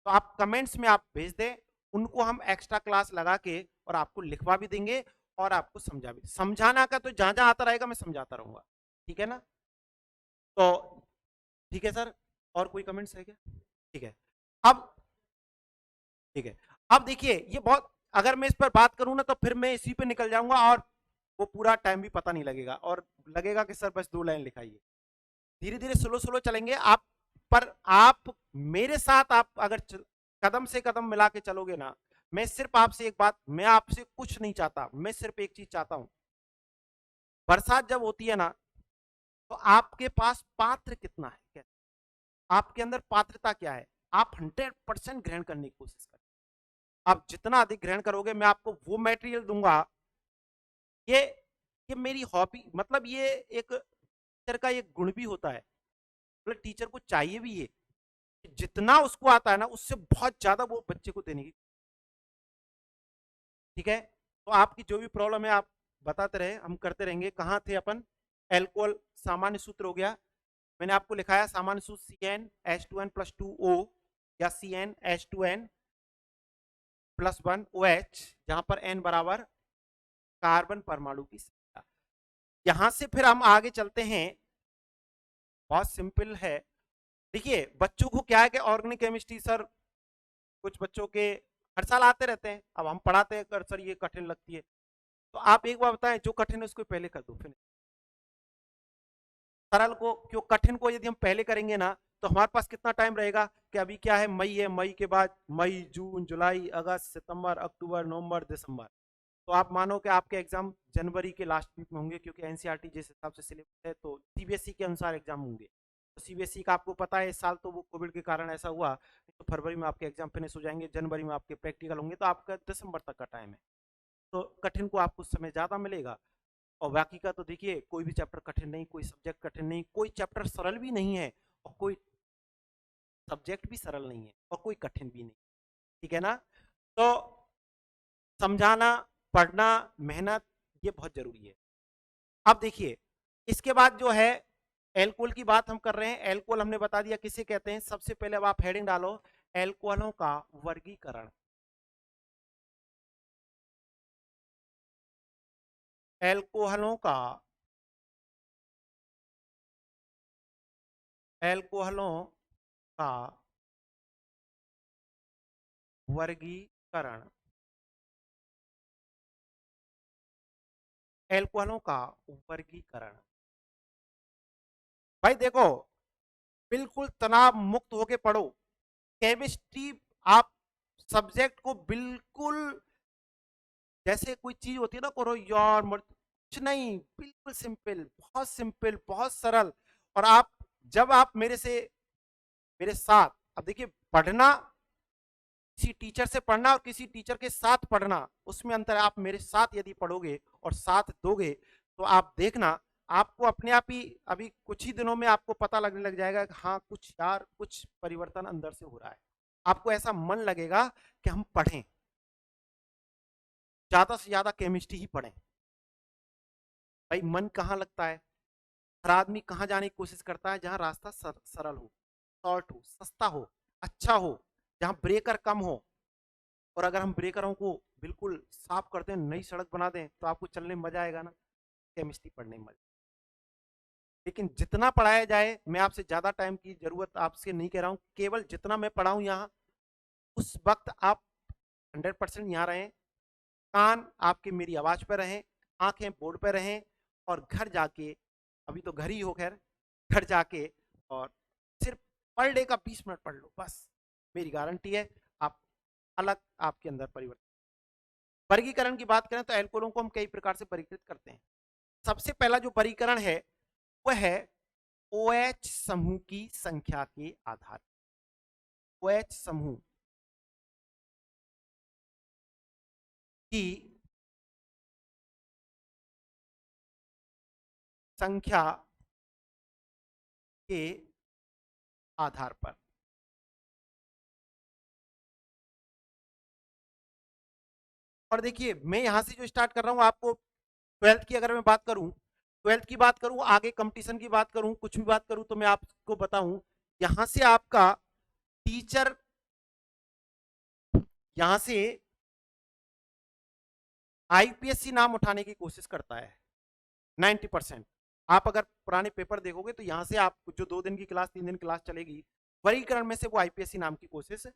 Speaker 1: तो आप कमेंट्स में आप भेज दें, उनको हम एक्स्ट्रा क्लास लगा के और आपको लिखवा भी देंगे और आपको समझा भी। समझाना का तो जहां जहां आता रहेगा मैं समझाता रहूंगा, ठीक है ना। तो ठीक है सर, और कोई कमेंट्स है क्या? ठीक है, अब ठीक है, अब देखिए ये बहुत, अगर मैं इस पर बात करूं ना तो फिर मैं इसी पे निकल जाऊंगा और वो पूरा टाइम भी पता नहीं लगेगा, और लगेगा कि सर बस 2 लाइन लिखाइए। धीरे धीरे स्लो स्लो चलेंगे आप, पर आप मेरे साथ आप अगर कदम से कदम मिला के चलोगे ना, मैं सिर्फ आपसे एक बात, मैं आपसे कुछ नहीं चाहता, मैं सिर्फ एक चीज चाहता हूं, बरसात जब होती है ना तो आपके पास पात्र कितना है, आपके अंदर पात्रता क्या है, आप 100% ग्रहण करने की कोशिश करें। आप जितना अधिक ग्रहण करोगे मैं आपको वो मटेरियल दूंगा, ये ये मेरी हॉबी, मतलब ये एक टीचर का एक गुण भी होता है, मतलब टीचर को चाहिए भी ये, जितना उसको आता है ना उससे बहुत ज्यादा वो बच्चे को देने की, ठीक है। तो आपकी जो भी प्रॉब्लम है आप बताते रहे, हम करते रहेंगे। कहाँ थे अपन? एल्कोहल सामान्य सूत्र हो गया, मैंने आपको लिखाया सामान्य सूत्र CnH2n+2O या CnH2n+1OH, जहां पर N बराबर कार्बन परमाणु की संख्या। यहां से फिर हम आगे चलते हैं, बहुत सिंपल है। देखिए बच्चों को क्या है कि ऑर्गेनिक केमिस्ट्री सर, कुछ बच्चों के हर साल आते रहते हैं, अब हम पढ़ाते हैं सर ये कठिन लगती है, तो आप एक बार बताएं जो कठिन है उसको पहले कर दो, फिर सरल को, क्यों कठिन को यदि हम पहले करेंगे ना तो हमारे पास कितना टाइम रहेगा, कि अभी क्या है मई है, मई के बाद मई जून जुलाई अगस्त सितंबर अक्टूबर नवंबर दिसंबर, तो आप मानो कि आपके एग्जाम जनवरी के लास्ट वीक में होंगे, क्योंकि एनसीईआरटी जिस हिसाब से सिलेबस है तो सीबीएसई के अनुसार एग्जाम होंगे। तो सीबीएसई का आपको पता है इस साल तो वो कोविड के कारण ऐसा हुआ, तो फरवरी में आपके एग्जाम फिनिश हो जाएंगे, जनवरी में आपके प्रैक्टिकल होंगे, तो आपका दिसंबर तक का टाइम है। तो कठिन को आपको समय ज़्यादा मिलेगा, और बाकी का तो देखिए कोई भी चैप्टर कठिन नहीं, कोई सब्जेक्ट कठिन नहीं, कोई चैप्टर सरल भी नहीं है और कोई सब्जेक्ट भी सरल नहीं है और कोई कठिन भी नहीं, ठीक है ना। तो समझाना, पढ़ना, मेहनत, ये बहुत जरूरी है। अब देखिए इसके बाद जो है एल्कोहल की बात हम कर रहे हैं, एल्कोहल हमने बता दिया किसे कहते हैं। सबसे पहले अब आप हेडिंग डालो, एल्कोहलों का वर्गीकरण। एल्कोहलों का एल्कोहलों का वर्गीकरण, एल्कोहलों का वर्गीकरण। भाई देखो, बिल्कुल तनाव मुक्त होके पढ़ो केमिस्ट्री, आप सब्जेक्ट को बिल्कुल, जैसे कोई चीज होती है ना, करो यार कुछ नहीं, बिल्कुल सिंपल, बहुत सिंपल, बहुत सरल। और आप जब आप मेरे साथ, अब देखिए पढ़ना, किसी टीचर से पढ़ना और किसी टीचर के साथ पढ़ना उसमें अंतर है। आप मेरे साथ यदि पढ़ोगे और साथ दोगे तो आप देखना, आपको अपने आप ही अभी कुछ ही दिनों में आपको पता लगने लग जाएगा कि हाँ कुछ यार कुछ परिवर्तन अंदर से हो रहा है। आपको ऐसा मन लगेगा कि हम पढ़ें, ज्यादा से ज्यादा केमिस्ट्री ही पढ़ें। भाई मन कहाँ लगता है, हर आदमी कहाँ जाने की कोशिश करता है, जहां रास्ता सरल हो, शॉर्ट हो, सस्ता हो, अच्छा हो, जहां ब्रेकर कम हो। और अगर हम ब्रेकरों को बिल्कुल साफ कर दें, नई सड़क बना दें, तो आपको चलने में मजा आएगा ना, केमिस्ट्री पढ़ने में मजा। लेकिन जितना पढ़ाया जाए, मैं आपसे ज्यादा टाइम की जरूरत आपसे नहीं कह रहा हूं, केवल जितना मैं पढ़ाऊं यहाँ उस वक्त आप 100% यहाँ रहें, कान आपके मेरी आवाज पर रहें, आंखें बोर्ड पर रहें, और घर जाके, अभी तो घर ही हो खैर, घर जाके और सिर्फ पर डे का 20 मिनट पढ़ लो, बस मेरी गारंटी है आप अलग आपके अंदर परिवर्तन। वर्गीकरण की बात करें तो एल्कोहलों को हम कई प्रकार से वर्गीकृत करते हैं। सबसे पहला जो वर्गीकरण है वह है OH समूह की संख्या के आधार। OH समूह की संख्या के आधार पर। और देखिए मैं यहां से जो स्टार्ट कर रहा हूं, आपको 12th की अगर मैं बात करूं, 12th की बात करूं, आगे कंपटीशन की बात करूं, कुछ भी बात करूं, तो मैं आपको बताऊं यहां से आपका टीचर, यहां से आईपीएससी नाम उठाने की कोशिश करता है 90%। आप अगर पुराने पेपर देखोगे तो यहां से आप जो 2 दिन की क्लास 3 दिन क्लास चलेगी, वर्गीकरण में से वो आईपीएससी नाम की कोशिश,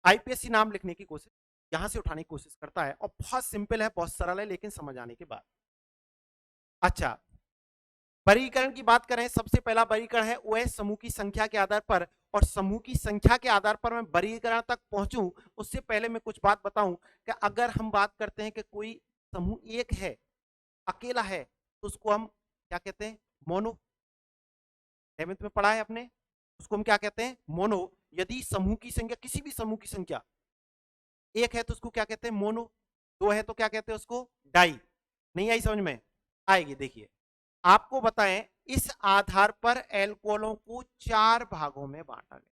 Speaker 1: आईपीएससी नाम लिखने की कोशिश यहां से उठाने की कोशिश करता है। और बहुत सिंपल है, बहुत सरल है, लेकिन समझ आने के बाद। अच्छा, वर्गीकरण की बात करें, सबसे पहला वर्गीकरण है OH समूह की संख्या के आधार पर। और समूह की संख्या के आधार पर मैं वर्गीकरण तक पहुंचूं उससे पहले मैं कुछ बात बताऊं कि अगर हम बात करते हैं कि कोई समूह एक है, अकेला है, तो उसको हम क्या कहते हैं? मोनो। 11th में पढ़ा है आपने, उसको हम क्या कहते हैं? मोनो। यदि समूह की संख्या, किसी भी समूह की संख्या एक है तो उसको क्या कहते हैं? मोनो। दो है तो क्या कहते हैं उसको? डाई। नहीं आई समझ में? आएगी। देखिए आपको बताएं, इस आधार पर एल्कोहलों को 4 भागों में बांटा गया।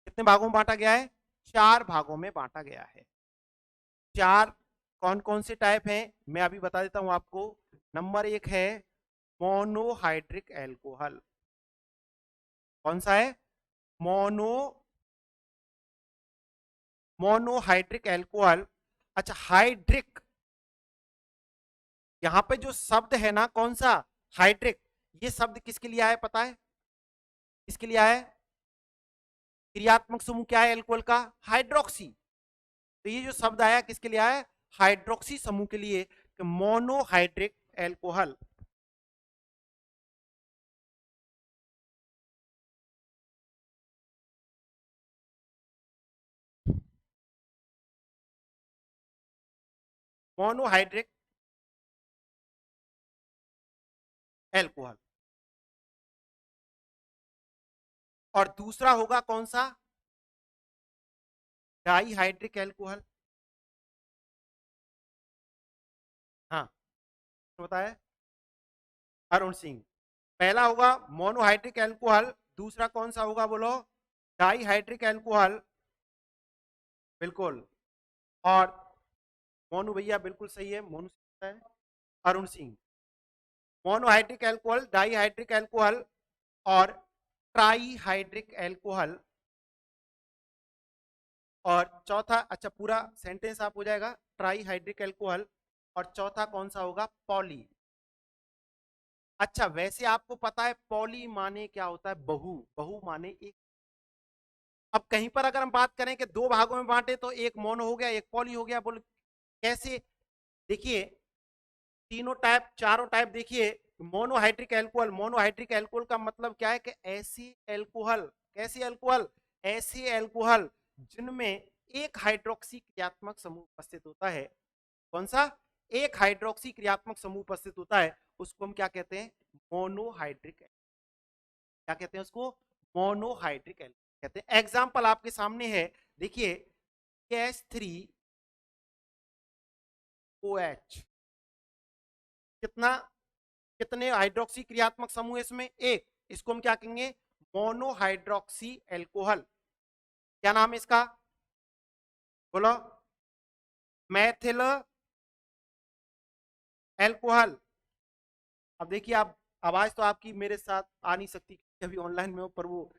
Speaker 1: कितने भागों में बांटा गया है? 4 भागों में बांटा गया है। 4 कौन कौन से टाइप हैं मैं अभी बता देता हूं आपको। नंबर 1 है मोनोहाइड्रिक एल्कोहल। कौन सा है? Monohydric alcohol. अच्छा, हाइड्रिक, यहां पे जो शब्द है ना, कौन सा? हाइड्रिक। ये शब्द किसके लिए आया पता है? किसके लिए आया है? क्रियात्मक समूह क्या है एल्कोहल का? हाइड्रोक्सी। तो ये जो शब्द आया किसके लिए आया? हाइड्रोक्सी समूह के लिए, मोनोहाइड्रिक एल्कोहल। Monohydric alcohol. और दूसरा होगा कौन सा? Dihydric alcohol. हाँ, तो बताया अरुण सिंह। पहला होगा मोनोहाइड्रिक एल्कोहल, दूसरा कौन सा होगा बोलो? Dihydric alcohol. बिल्कुल। और मोनू भैया बिल्कुल सही है, मोनू है Arun Singh. Monohydric alcohol, dihydric alcohol और ट्राईहाइड्रिक एल्कोहल। और चौथा, अच्छा पूरा सेंटेंस आप हो जाएगा, ट्राईहाइड्रिक एल्कोहल। और चौथा कौन सा होगा? पॉली। अच्छा, वैसे आपको पता है पॉली माने क्या होता है? बहु। बहु माने एक। अब कहीं पर अगर हम बात करें कि 2 भागों में बांटे तो एक मोनो हो गया, एक पॉली हो गया, बोल कैसे? देखिए तीनों टाइप, चारों टाइप देखिए। मोनोहाइड्रिक एल्कोहल, मोनोहाइड्रिक एल्कोहल का मतलब क्या है कि ऐसी एल्कोहल, कैसी एल्कोहल? ऐसी एल्कोहल जिनमें एक हाइड्रोक्सी क्रियात्मक समूह उपस्थित होता है। कौन सा? एक हाइड्रोक्सी क्रियात्मक समूह उपस्थित होता है, उसको हम क्या कहते हैं? मोनोहाइड्रिक। क्या कहते हैं उसको? मोनोहाइड्रिक एल्कोहल कहते हैं। एग्जाम्पल आपके सामने है, देखिए CH3OH। कितना, कितने हाइड्रोक्सी क्रियात्मक समूह इसमें? एक। इसको हम क्या कहेंगे? मोनोहाइड्रोक्सी एल्कोहल। क्या नाम है इसका? बोलो। मैथिल एल्कोहल। अब देखिए आप, आवाज तो आपकी मेरे साथ आ नहीं सकती अभी ऑनलाइन में हो, पर वो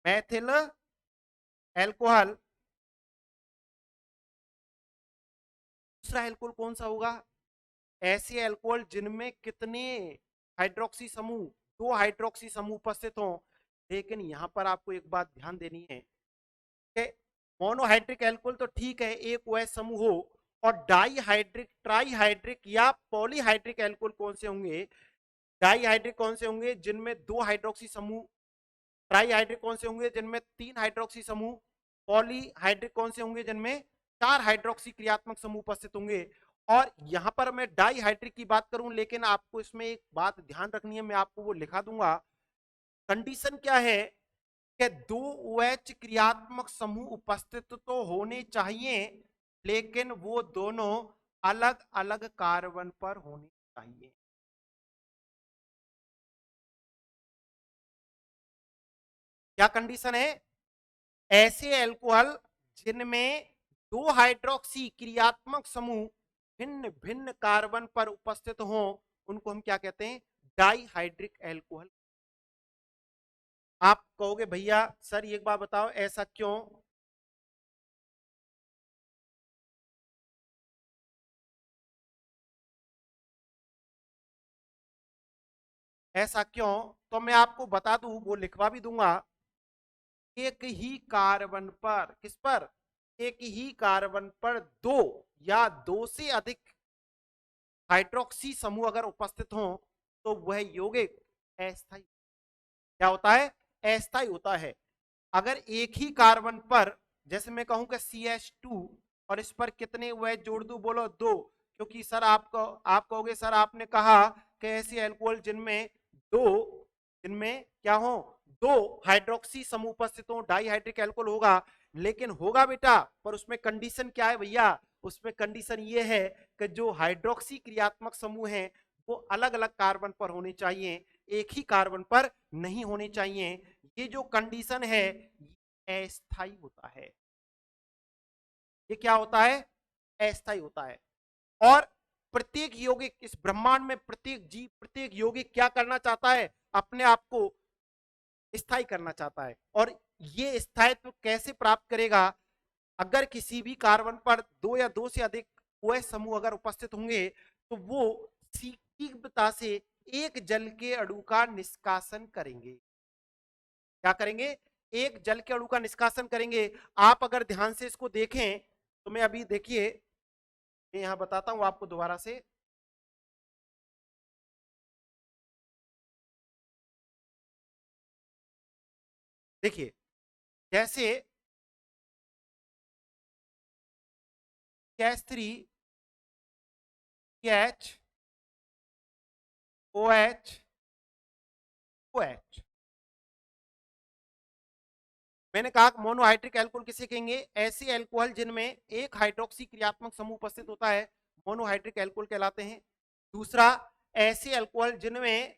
Speaker 1: मैथिल एल्कोहल। दूसरा एल्कोहल कौन सा होगा? ऐसे एल्कोहल जिनमें कितने हाइड्रोक्सी समूह? 2 हाइड्रोक्सी समूह उपस्थित हो। लेकिन यहां पर आपको एक बात ध्यान देनी है कि मोनोहाइड्रिक एल्कोहल तो ठीक है, एक OH समूह हो और डाईहाइड्रिक, ट्राईहाइड्रिक या पॉलीहाइड्रिक एल्कोहल कौन से होंगे? डाईहाइड्रिक कौन से होंगे? जिनमें 2 हाइड्रोक्सी समूह। ट्राईहाइड्रिक कौन से होंगे? जिनमें 3 हाइड्रोक्सी समूह। पॉलीहाइड्रिक कौन से होंगे? जिनमें 4 हाइड्रोक्सी क्रियात्मक समूह उपस्थित होंगे। और यहां पर मैं डाईहाइड्रिक की बात करूं, लेकिन आपको इसमें एक बात ध्यान रखनी है, मैं आपको वो लिखा दूंगा। कंडीशन क्या है कि 2 OH क्रियात्मक समूह उपस्थित तो होने चाहिए, लेकिन वो दोनों अलग अलग कार्बन पर होने चाहिए। क्या कंडीशन है? ऐसे अल्कोहल जिनमें 2 हाइड्रोक्सी क्रियात्मक समूह भिन्न भिन्न कार्बन पर उपस्थित हों, उनको हम क्या कहते हैं? Dihydric alcohol. आप कहोगे भैया सर एक बार बताओ ऐसा क्यों? ऐसा क्यों? तो मैं आपको बता दूं, वो लिखवा भी दूंगा। एक ही कार्बन पर, किस पर? एक ही कार्बन पर 2 या 2 से अधिक हाइड्रोक्सी समूह अगर उपस्थित हो तो वह यौगिक अस्थायी। क्या होता है? अस्थायी होता है। अगर एक ही कार्बन पर, जैसे मैं कहूं कि CH2, और इस पर कितने OH जोड़ दूं? बोलो 2। क्योंकि सर आप कहोगे सर आपने कहा कि ऐसे अल्कोहल जिनमें दो, जिनमें क्या हो? 2 हाइड्रोक्सी समूह उपस्थित हो, डाईहाइड्रिक अल्कोहल होगा। लेकिन होगा बेटा, पर उसमें कंडीशन क्या है भैया? उसमें कंडीशन ये है कि जो हाइड्रोक्सी क्रियात्मक समूह है वो अलग अलग कार्बन पर होने चाहिए, एक ही कार्बन पर नहीं होने चाहिए। ये जो कंडीशन है ये अस्थायी होता है। ये क्या होता है? अस्थायी होता है। और प्रत्येक यौगिक इस ब्रह्मांड में, प्रत्येक जीव, प्रत्येक यौगिक क्या करना चाहता है? अपने आप को स्थायी करना चाहता है। और ये स्थायित्व कैसे प्राप्त करेगा? अगर किसी भी कार्बन पर 2 या 2 से अधिक OH समूह अगर उपस्थित होंगे तो वो तीव्रता से एक जल के अणु का निष्कासन करेंगे। क्या करेंगे? एक जल के अणु का निष्कासन करेंगे। आप अगर ध्यान से इसको देखें तो मैं अभी देखिए, मैं यहां बताता हूं आपको दोबारा से। देखिए, जैसे CH3, CH, OH, OH। मैंने कहा मोनोहाइड्रिक अल्कोहल किसे कहेंगे? ऐसे अल्कोहल जिनमें एक हाइड्रोक्सी क्रियात्मक समूह उपस्थित होता है, मोनोहाइड्रिक अल्कोहल कहलाते हैं। दूसरा, ऐसे अल्कोहल जिनमें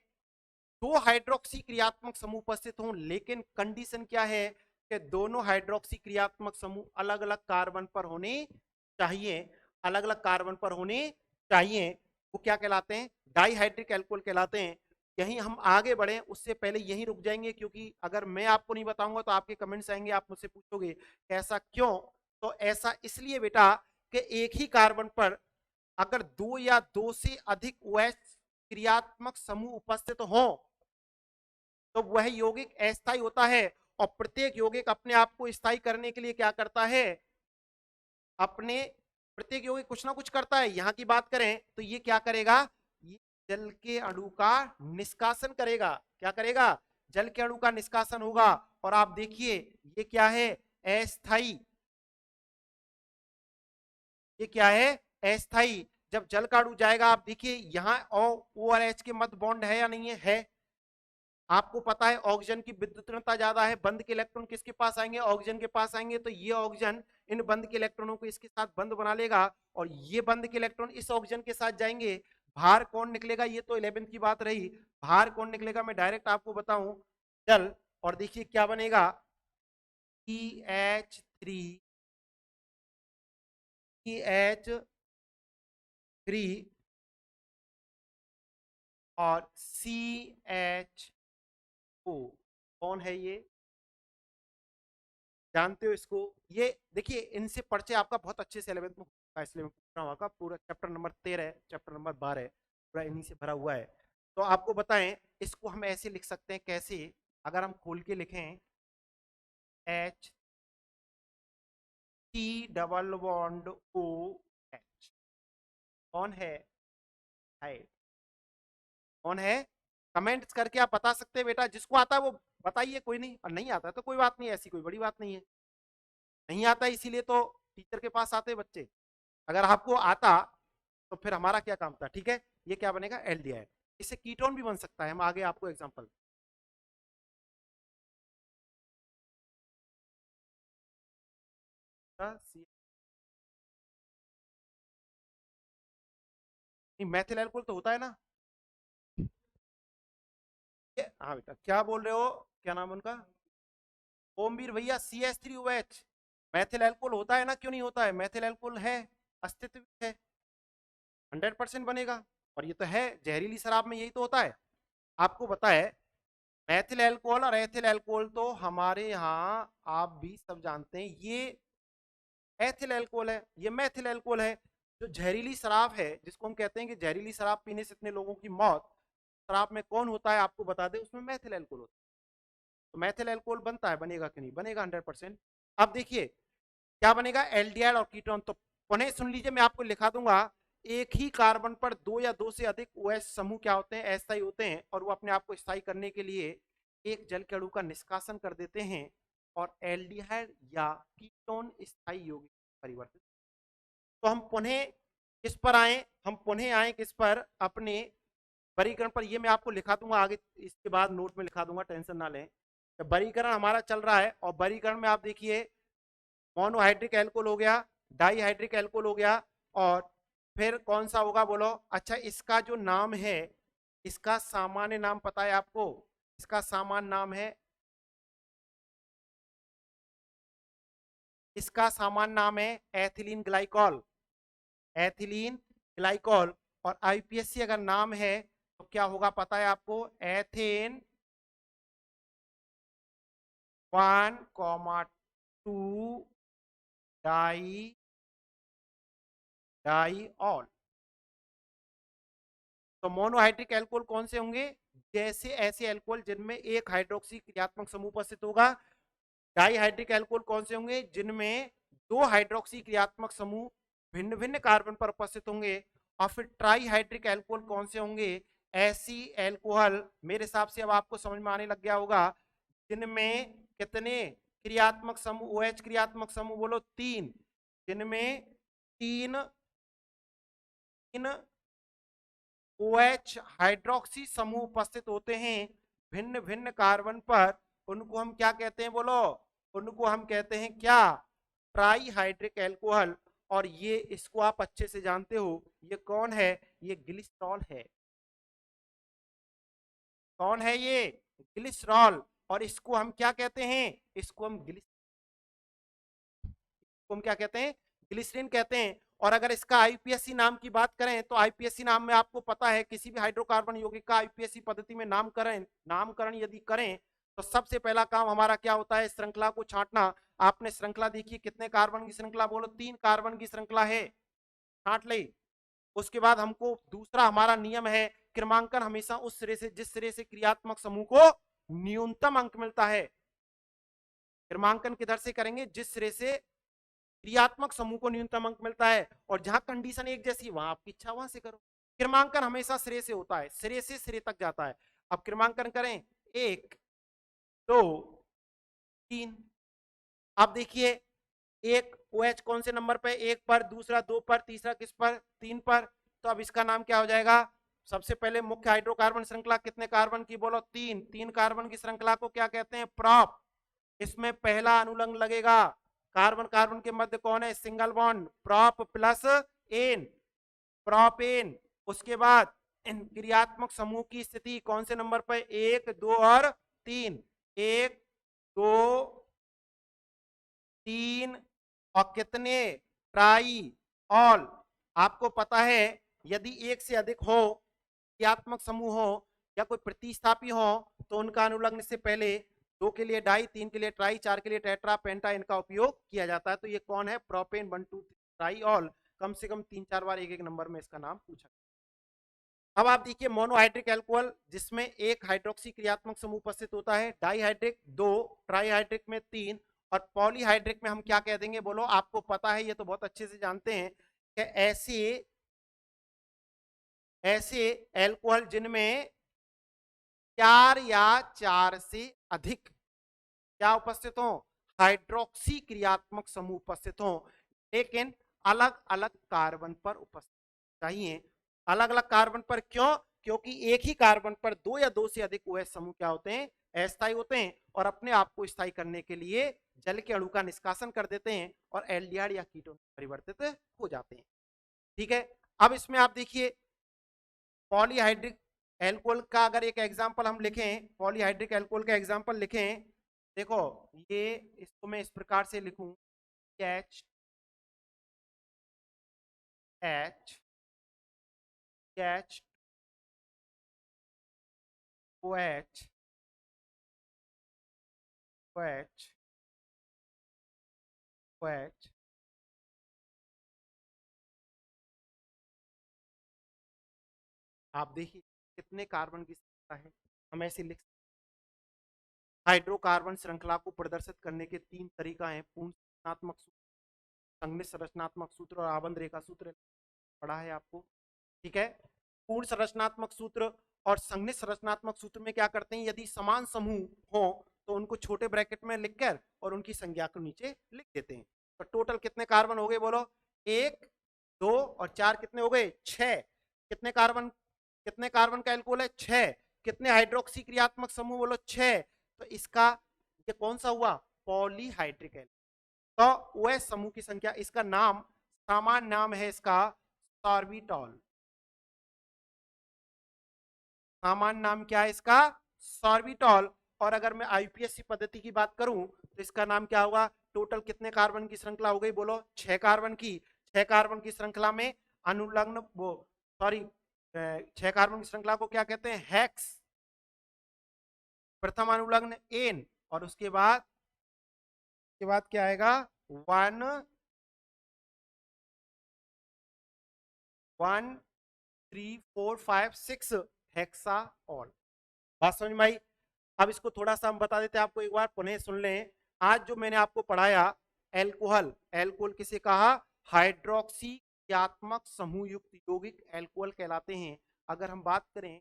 Speaker 1: 2 हाइड्रोक्सी क्रियात्मक समूह उपस्थित हों, लेकिन कंडीशन क्या है कि दोनों हाइड्रोक्सी क्रियात्मक समूह अलग अलग कार्बन पर होने चाहिए, अलग अलग कार्बन पर होने चाहिए। वो क्या कहलाते हैं? डाईहाइड्रिक अल्कोहल कहलाते हैं। यहीं हम आगे बढ़े उससे पहले यहीं रुक जाएंगे, क्योंकि अगर मैं आपको नहीं बताऊंगा तो आपके कमेंट्स आएंगे, आप मुझसे पूछोगे ऐसा क्यों? तो ऐसा इसलिए बेटा कि एक ही कार्बन पर अगर 2 या 2 से अधिक OH क्रियात्मक समूह उपस्थित हों तो वह यौगिक अस्थायी होता है। और प्रत्येक यौगिक अपने आप को स्थायी करने के लिए क्या करता है? अपने प्रत्येक यौगिक कुछ ना कुछ करता है। यहां की बात करें तो ये क्या करेगा? ये जल के अणु का निष्कासन करेगा। क्या करेगा? जल के अणु का निष्कासन होगा। और आप देखिए ये क्या है? अस्थायी। ये क्या है? अस्थायी। जब जल का अणु जाएगा, आप देखिए यहां O और H के मध्य बॉन्ड है या नहीं है? है। आपको पता है ऑक्सीजन की विद्युतीयता ज्यादा है, बंद के इलेक्ट्रॉन किसके पास आएंगे? ऑक्सीजन के पास आएंगे। तो ये ऑक्सीजन इन बंद के इलेक्ट्रॉनों को इसके साथ बंद बना लेगा और ये बंद के इलेक्ट्रॉन इस ऑक्सीजन के साथ जाएंगे। बाहर कौन निकलेगा? ये तो 11th की बात रही। बाहर कौन निकलेगा मैं डायरेक्ट आपको बताऊं, जल। और देखिए क्या बनेगा? CH3, CH3 और CHO। कौन है ये? जानते हो इसको? ये देखिए इनसे परिचय आपका बहुत अच्छे से 11th में होगा, इसलिए मैं पूछ रहा हूँ। आपका पूरा चैप्टर नंबर 13 चैप्टर नंबर 12 पूरा इन्हीं से भरा हुआ है। तो आपको बताएं इसको हम ऐसे लिख सकते हैं, कैसे? अगर हम खोल के लिखें H, T double bond O H, कौन है कौन है? कमेंट्स करके आप बता सकते हैं बेटा, जिसको आता है वो बताइए, कोई नहीं, और नहीं आता तो कोई बात नहीं, ऐसी कोई बड़ी बात नहीं है। नहीं आता इसीलिए तो टीचर के पास आते बच्चे। अगर आपको आता तो फिर हमारा क्या काम था? ठीक है, ये क्या बनेगा? एल्डिहाइड। इससे कीटोन भी बन सकता है, हम आगे आपको एग्जांपल। मैथिल एल्कोहल तो होता है ना? हाँ बेटा, क्या बोल रहे हो? क्या नाम उनका? ओमवीर भैया, CH3OH मैथिल एल्कोहल होता है ना? क्यों नहीं होता है? मैथिल एल्कोहल है, अस्तित्व है, 100% बनेगा। और ये तो है, जहरीली शराब में यही तो होता है। आपको पता है मैथिल एल्कोहल और एथिल एल्कोहल तो हमारे यहाँ आप भी सब जानते हैं, ये एथिल एल्कोहल है, ये मैथिल एल्कोहल है। जो जहरीली शराब है, जिसको हम कहते हैं कि जहरीली शराब पीने से इतने लोगों की मौत, शराब में कौन होता है आपको बता दें, उसमें मैथिल एल्कोहल होता है। तो मैथिल एल्कोहल बनता है, बनेगा कि नहीं बनेगा? 100%। अब देखिए क्या बनेगा? एल्डिहाइड और कीटोन। तो पुनः सुन लीजिए, मैं आपको लिखा दूंगा, एक ही कार्बन पर दो या दो से अधिक OH समूह क्या होते हैं? अस्थायी होते हैं, और वो अपने आप को स्थायी करने के लिए एक जल के अणु का निष्कासन कर देते हैं, और एल्डिहाइड या कीटोन स्थायी यौगिक परिवर्तित। तो हम पुनः किस पर आए? हम पुनः आए किस पर? अपने वर्गीकरण पर। ये मैं आपको लिखा दूंगा आगे, इसके बाद नोट में लिखा दूंगा, टेंशन ना लें। तो वर्गीकरण हमारा चल रहा है, और वर्गीकरण में आप देखिए मोनोहाइड्रिक एल्कोहल हो गया, डाईहाइड्रिक एल्कोहल हो गया, और फिर कौन सा होगा बोलो? अच्छा, इसका जो नाम है, इसका सामान्य नाम पता है आपको? इसका सामान्य नाम है, इसका सामान्य नाम है एथिलीन ग्लाइकॉल, एथिलीन ग्लाइकॉल। और आईपीएससी अगर नाम है तो क्या होगा पता है आपको? Ethane 1,2 diol. तो मोनोहाइड्रिक एल्कोहल कौन से होंगे? जैसे ऐसे एल्कोहल जिनमें एक हाइड्रोक्सी क्रियात्मक समूह उपस्थित होगा। डाईहाइड्रिक एल्कोहल कौन से होंगे? जिनमें दो हाइड्रोक्सी क्रियात्मक समूह भिन्न भिन्न कार्बन पर उपस्थित होंगे। और फिर ट्राईहाइड्रिक एल्कोहल कौन से होंगे? ऐसी एल्कोहल, मेरे हिसाब से अब आपको समझ में आने लग गया होगा, जिनमें कितने क्रियात्मक समूह? OH क्रियात्मक समूह बोलो 3, जिनमें तीन तीन OH हाइड्रोक्सी समूह उपस्थित होते हैं भिन्न भिन्न कार्बन पर। उनको हम क्या कहते हैं बोलो? उनको हम कहते हैं क्या? Trihydric alcohol. और ये, इसको आप अच्छे से जानते हो, ये कौन है? ये ग्लिसरॉल है। कौन है ये? ग्लिसरॉल। और इसको हम क्या कहते हैं? इसको हम क्या कहते हैं? ग्लिसरीन कहते हैं। और अगर इसका आईपीएससी नाम की बात करें तो आईपीएससी नाम में आपको पता है, किसी भी हाइड्रोकार्बन यौगिक का आईपीएससी पद्धति में नामकरण यदि करें तो सबसे पहला काम हमारा क्या होता है? श्रृंखला को छांटना। आपने श्रृंखला देखी, कितने कार्बन की श्रृंखला बोलो? 3 कार्बन की श्रृंखला है, छांट ले। उसके बाद हमको दूसरा हमारा नियम है, क्रमांकन हमेशा उस सिरे से जिस सिरे से क्रियात्मक समूह को न्यूनतम अंक मिलता है। क्रमांकन किधर से करेंगे? जिस सिरे से क्रियात्मक समूह को न्यूनतम अंक मिलता है। और जहां कंडीशन एक जैसी, वहां आपकी इच्छा वहां से करो। क्रमांकन हमेशा सिरे से होता है, सिरे से सिरे तक जाता है। अब क्रमांकन करें, 1 2 3। अब देखिए, एक OH कौन से नंबर पे? 1 पर, दूसरा 2 पर, तीसरा किस पर? 3 पर। तो अब इसका नाम क्या हो जाएगा? सबसे पहले मुख्य हाइड्रोकार्बन श्रृंखला कितने कार्बन की बोलो? 3 कार्बन की श्रृंखला को क्या कहते हैं? प्रॉप। इसमें पहला अनुलंग लगेगा, कार्बन कार्बन के मध्य कौन है? Single bond, prop plus N, propane. उसके बाद इन क्रियात्मक समूह की स्थिति कौन से नंबर पर? 1 2 और 3। 1 2 3 और कितने? Try all. आपको पता है यदि एक से अधिक हो, क्रियात्मक समूह हो या कोई प्रतिस्थापी हो, तो उनका अनुलग्न से पहले 2 के लिए डाई, 3 के लिए ट्राई, 4 के लिए टेट्रा, पेंटा, इनका उपयोग किया जाता है। तो ये कौन है? Propane 1 2 try all. कम से कम 3-4 बार एक एक नंबर में इसका नाम पूछा। अब आप देखिए, मोनोहाइड्रिक एल्कोहल जिसमें एक हाइड्रोक्सी क्रियात्मक समूह उपस्थित होता है, डाईहाइड्रिक 2, ट्राईहाइड्रिक में 3, और पॉलीहाइड्रिक में हम क्या कह देंगे बोलो? आपको पता है, ये तो बहुत अच्छे से जानते हैं कि ऐसे ऐसे एल्कोहल जिनमें 4 या 4 से अधिक क्या उपस्थित हो, हाइड्रोक्सी क्रियात्मक समूह उपस्थित हो, लेकिन अलग अलग कार्बन पर उपस्थित चाहिए। अलग अलग कार्बन पर क्यों? क्योंकि एक ही कार्बन पर 2 या 2 से अधिक OH समूह क्या होते हैं, अस्थायी होते हैं, और अपने आप को स्थायी करने के लिए जल के अणु का निष्कासन कर देते हैं और एल्डिहाइड या कीटोन परिवर्तित हो जाते हैं। ठीक है, अब इसमें आप देखिए पॉलीहाइड्रिक एल्कोहल का अगर एक एग्जांपल हम लिखें, पॉलीहाइड्रिक एल्कोहल का एग्जांपल लिखें, देखो ये इसको मैं इस प्रकार से लिखूं, H H H O H O H O H, आप देखिए कितने कार्बन की संख्या है, हम ऐसे लिख। हाइड्रोकार्बन श्रृंखला को प्रदर्शित करने के 3 तरीका हैं, पूर्ण संरचनात्मक सूत्र, संघनित संरचनात्मक सूत्र और आबंध रेखा सूत्र पढ़ा है आपको। ठीक है, पूर्ण संरचनात्मक सूत्र और संघनित संरचनात्मक सूत्र में क्या करते हैं, यदि समान समूह हो तो उनको छोटे ब्रैकेट में लिखकर और उनकी संख्या को नीचे लिख देते हैं। तो टोटल कितने कार्बन हो गए बोलो, 1 2 और 4 कितने हो गए, 6। कितने कार्बन का एल्कोहल है, 6। कितने हाइड्रोक्सी क्रियात्मक समूह बोलो, 6। तो इसका ये कौन सा हुआ, पॉलीहाइड्रिक एल्कोहल। तो वह समूह की संख्या, इसका नाम सामान्य नाम है इसका सॉर्बिटॉल। सामान्य नाम क्या है इसका, सॉर्बिटॉल। और अगर मैं आईपीएससी पद्धति की बात करूं तो इसका नाम क्या होगा, टोटल कितने कार्बन की श्रृंखला हो गई बोलो, 6 कार्बन की। 6 कार्बन की श्रृंखला में अनुलग्न वो सॉरी 6 कार्बन की श्रृंखला को क्या कहते हैं, हेक्स। प्रथम अनुलग्न एन, और उसके बाद क्या आएगा, 1 1 3 4 5 6 हेक्साऑल। बात समझ में आई। अब इसको थोड़ा सा हम बता देते हैं आपको, एक बार पुनः सुन लें। आज जो मैंने आपको पढ़ाया एल्कोहल, एल्कोहल किसे कहा, हाइड्रोक्सी क्रियात्मक समूह युक्त यौगिक एल्कोहल कहलाते हैं। अगर हम बात करें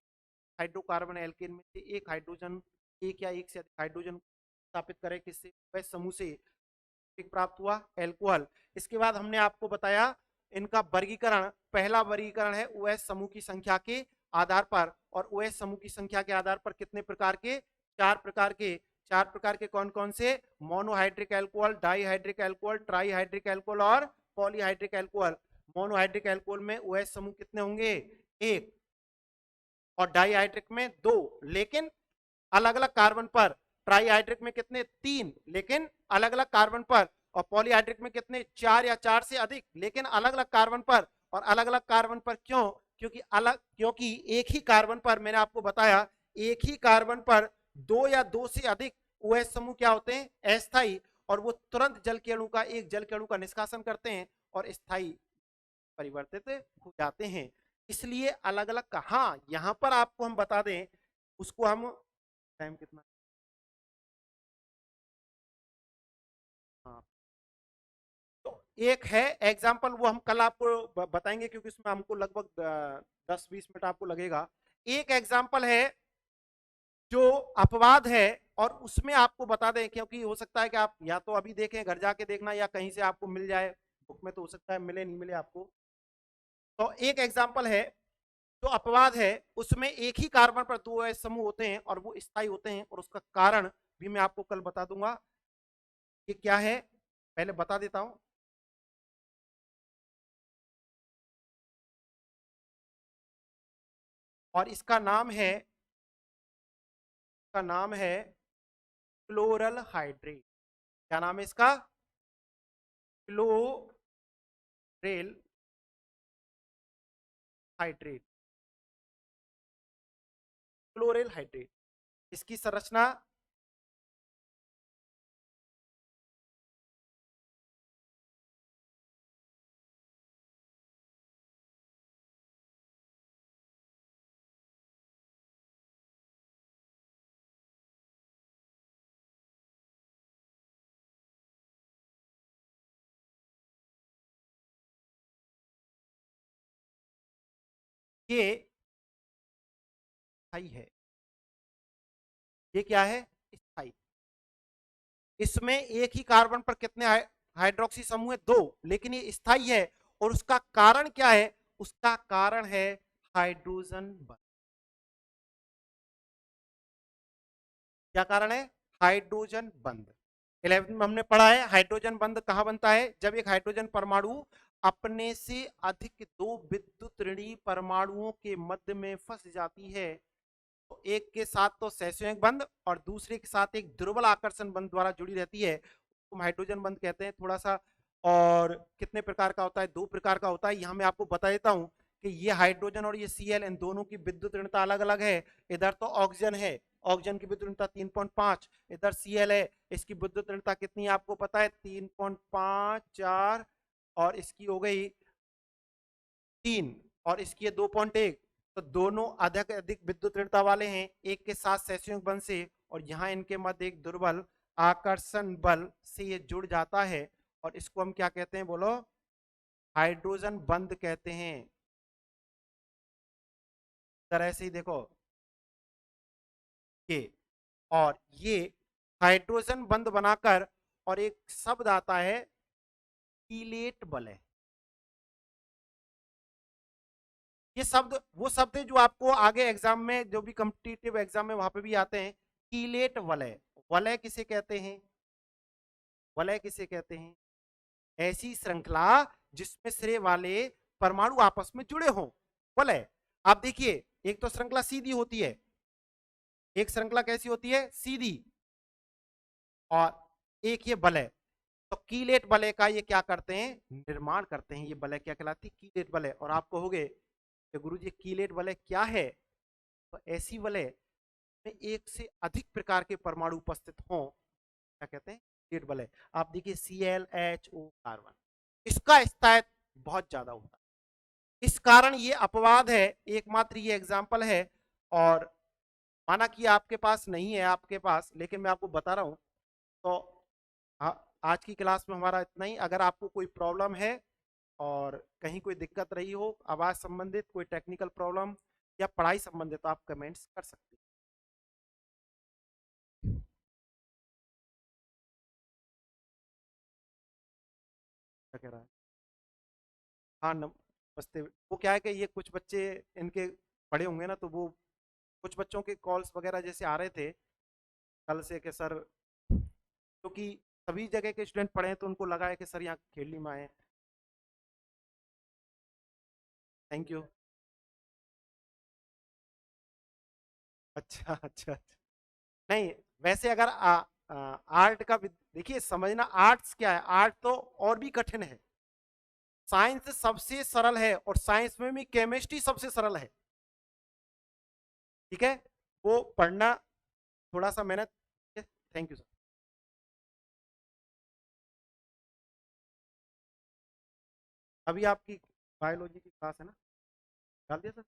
Speaker 1: हाइड्रोकार्बन एल्केन में से एक हाइड्रोजन, एक या एक से अधिक हाइड्रोजन स्थापित करें किससे, वह समूह से प्राप्त हुआ एल्कोहल। इसके बाद हमने आपको बताया इनका वर्गीकरण, पहला वर्गीकरण है ओएच समूह की संख्या के आधार पर, और ओएच समूह की संख्या के आधार पर कितने प्रकार के, 4 प्रकार के। 4 प्रकार के कौन कौन से, monohydric alcohol, dihydric alcohol, trihydric alcohol और पॉलीहाइड्रिक एल्कोहल। मोनोहाइड्रिक एल्कोहल में ओएच समूह कितने होंगे, 1, और डाईहाइड्रिक में 2, लेकिन अलग अलग कार्बन पर। ट्राईहाइड्रिक में कितने, 3, लेकिन अलग अलग कार्बन पर। और पॉलीहाइड्रिक में कितने, 4 या 4 से अधिक, लेकिन अलग अलग कार्बन पर। और अलग अलग कार्बन पर क्यों, क्योंकि एक ही कार्बन पर, मैंने आपको बताया एक ही कार्बन पर 2 या 2 से अधिक OH समूह क्या होते हैं, अस्थायी, और वो तुरंत जल के अणु का, एक जल के अणु का निष्कासन करते हैं और स्थायी परिवर्तित हो जाते हैं। इसलिए अलग अलग कहा, यहां पर आपको हम बता दें, उसको हम, टाइम कितना, हाँ, तो एक है एग्जाम्पल, वो हम कल आपको बताएंगे क्योंकि उसमें हमको लगभग 10-20 मिनट आपको लगेगा। एक एग्जाम्पल है जो अपवाद है, और उसमें आपको बता दें, क्योंकि हो सकता है कि आप या तो अभी देखें, घर जाके देखना, या कहीं से आपको मिल जाए बुक में, तो हो सकता है मिले नहीं मिले आपको। तो एक एग्जाम्पल है जो अपवाद है, उसमें एक ही कार्बन पर 2 OH समूह होते हैं और वो स्थायी होते हैं, और उसका कारण भी मैं आपको कल बता दूंगा कि क्या है, पहले बता देता हूं। और इसका नाम है क्लोरल हाइड्रेट। क्या नाम है इसका, क्लोरेल हाइड्रेट। क्लोरेल हाइड्रेट, इसकी संरचना, ये स्थाई है। ये क्या है? स्थाई। इसमें एक ही कार्बन पर कितने हाइड्रोक्सी समूह है? 2, लेकिन ये स्थाई है। और उसका कारण क्या है? उसका कारण है हाइड्रोजन बंध। क्या कारण है? हाइड्रोजन बंध। 11th में हमने पढ़ा है हाइड्रोजन बंध कहां बनता है? जब एक हाइड्रोजन परमाणु अपने से अधिक 2 विद्युत ऋणी परमाणुओं के मध्य में फंस जाती है, तो एक के साथ तो सहसंयोग बंध और दूसरे के साथ एक दुर्बल आकर्षण बंध द्वारा जुड़ी रहती है, हम हाइड्रोजन बंध कहते हैं। थोड़ा सा और कितने प्रकार का होता है? 2 प्रकार का होता है। यहां मैं आपको बता देता हूं कि ये हाइड्रोजन और ये Cl इन दोनों की विद्युत ऋणता अलग अलग है। इधर तो ऑक्सीजन है, ऑक्सीजन की विद्युत ऋणता 3.5, इधर Cl है, इसकी विद्युत ऋणता कितनी है आपको पता है? 3.5 4, और इसकी हो गई 3, और इसकी है 2.1। तो दोनों अधिक अधिक विद्युत ऋणता वाले हैं, एक के साथ सहसंयोग बल से, और यहाँ इनके मध्य एक दुर्बल आकर्षण बल से ये जुड़ जाता है, और इसको हम क्या कहते हैं? बोलो। हाइड्रोजन बंध कहते हैं। तरह से ही देखो ये, और ये हाइड्रोजन बंध बनाकर, और एक शब्द आता है कीलेट वलय। ये शब्द वो शब्द है जो आपको आगे एग्जाम में, जो भी कॉम्पिटिटिव एग्जाम में वहां पे भी आते हैं। कीलेट वलय। वलय किसे कहते हैं? वलय किसे कहते हैं? ऐसी श्रृंखला जिसमें सिरे वाले परमाणु आपस में जुड़े हों, वलय। आप देखिए, एक तो श्रृंखला सीधी होती है, एक श्रृंखला कैसी होती है? सीधी, और एक ये वलय। तो कीलेट वलय का ये क्या करते हैं? निर्माण करते हैं। ये वलय क्या कहलाती है? कीलेट वलय। और आप कहोगे कि गुरुजी कीलेट वलय क्या है? तो ऐसी वलय में एक से अधिक प्रकार के परमाणु उपस्थित हों, क्या कहते हैं? कीलेट वलय। आप देखिए ClHO कार्बन, इसका स्थायित्व बहुत ज्यादा होता है। इस कारण ये अपवाद है, एकमात्र ये एग्जाम्पल है। और माना कि आपके पास नहीं है, आपके पास, लेकिन मैं आपको बता रहा हूं। तो आज की क्लास में हमारा इतना ही। अगर आपको कोई प्रॉब्लम है और कहीं कोई दिक्कत रही हो, आवाज संबंधित कोई टेक्निकल प्रॉब्लम या पढ़ाई संबंधित, तो आप कमेंट्स कर सकते हैं। क्या कह रहा है? हाँ, नमस्ते। वो क्या है कि ये कुछ बच्चे इनके पढ़े होंगे ना, तो वो कुछ बच्चों के कॉल्स वगैरह जैसे आ रहे थे कल से कि सर, क्योंकि सभी जगह के स्टूडेंट पढ़े हैं, तो उनको लगा है कि सर यहाँ खेलनी में आए। Thank you. अच्छा अच्छा अच्छा। नहीं, वैसे अगर आर्ट का देखिए, समझना आर्ट्स क्या है। आर्ट तो और भी कठिन है। साइंस सबसे सरल है, और साइंस में भी केमिस्ट्री सबसे सरल है। ठीक है, वो पढ़ना, थोड़ा सा मेहनत। Thank you sir. अभी आपकी बायोलॉजी की क्लास है ना? डाल दिया सर?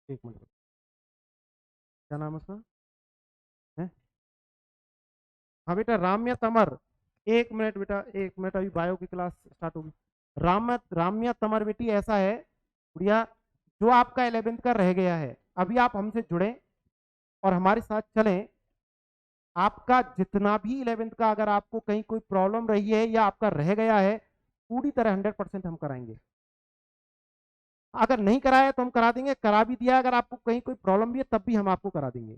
Speaker 1: एक मिनट, क्या नाम है उसका? है? हाँ बेटा, राम्या तमर। एक मिनट बेटा, एक मिनट, अभी बायो की क्लास स्टार्ट होगी। राम्या तमर बेटी ऐसा है, गुड़िया, जो आपका 11th का रह गया है, अभी आप हमसे जुड़े और हमारे साथ चलें। आपका जितना भी 11th का अगर आपको कहीं कोई प्रॉब्लम रही है या आपका रह गया है, पूरी तरह 100% हम कराएंगे। अगर नहीं कराया तो हम करा देंगे, करा भी दिया अगर आपको कहीं कोई प्रॉब्लम भी है तब भी हम आपको करा देंगे।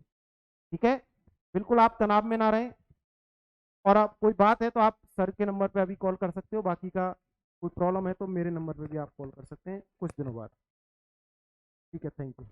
Speaker 1: ठीक है, बिल्कुल आप तनाव में ना रहें। और आप कोई बात है तो आप सर के नंबर पे अभी कॉल कर सकते हो, बाकी का कोई प्रॉब्लम है तो मेरे नंबर पे भी आप कॉल कर सकते हैं कुछ दिनों बाद। ठीक है, थैंक यू।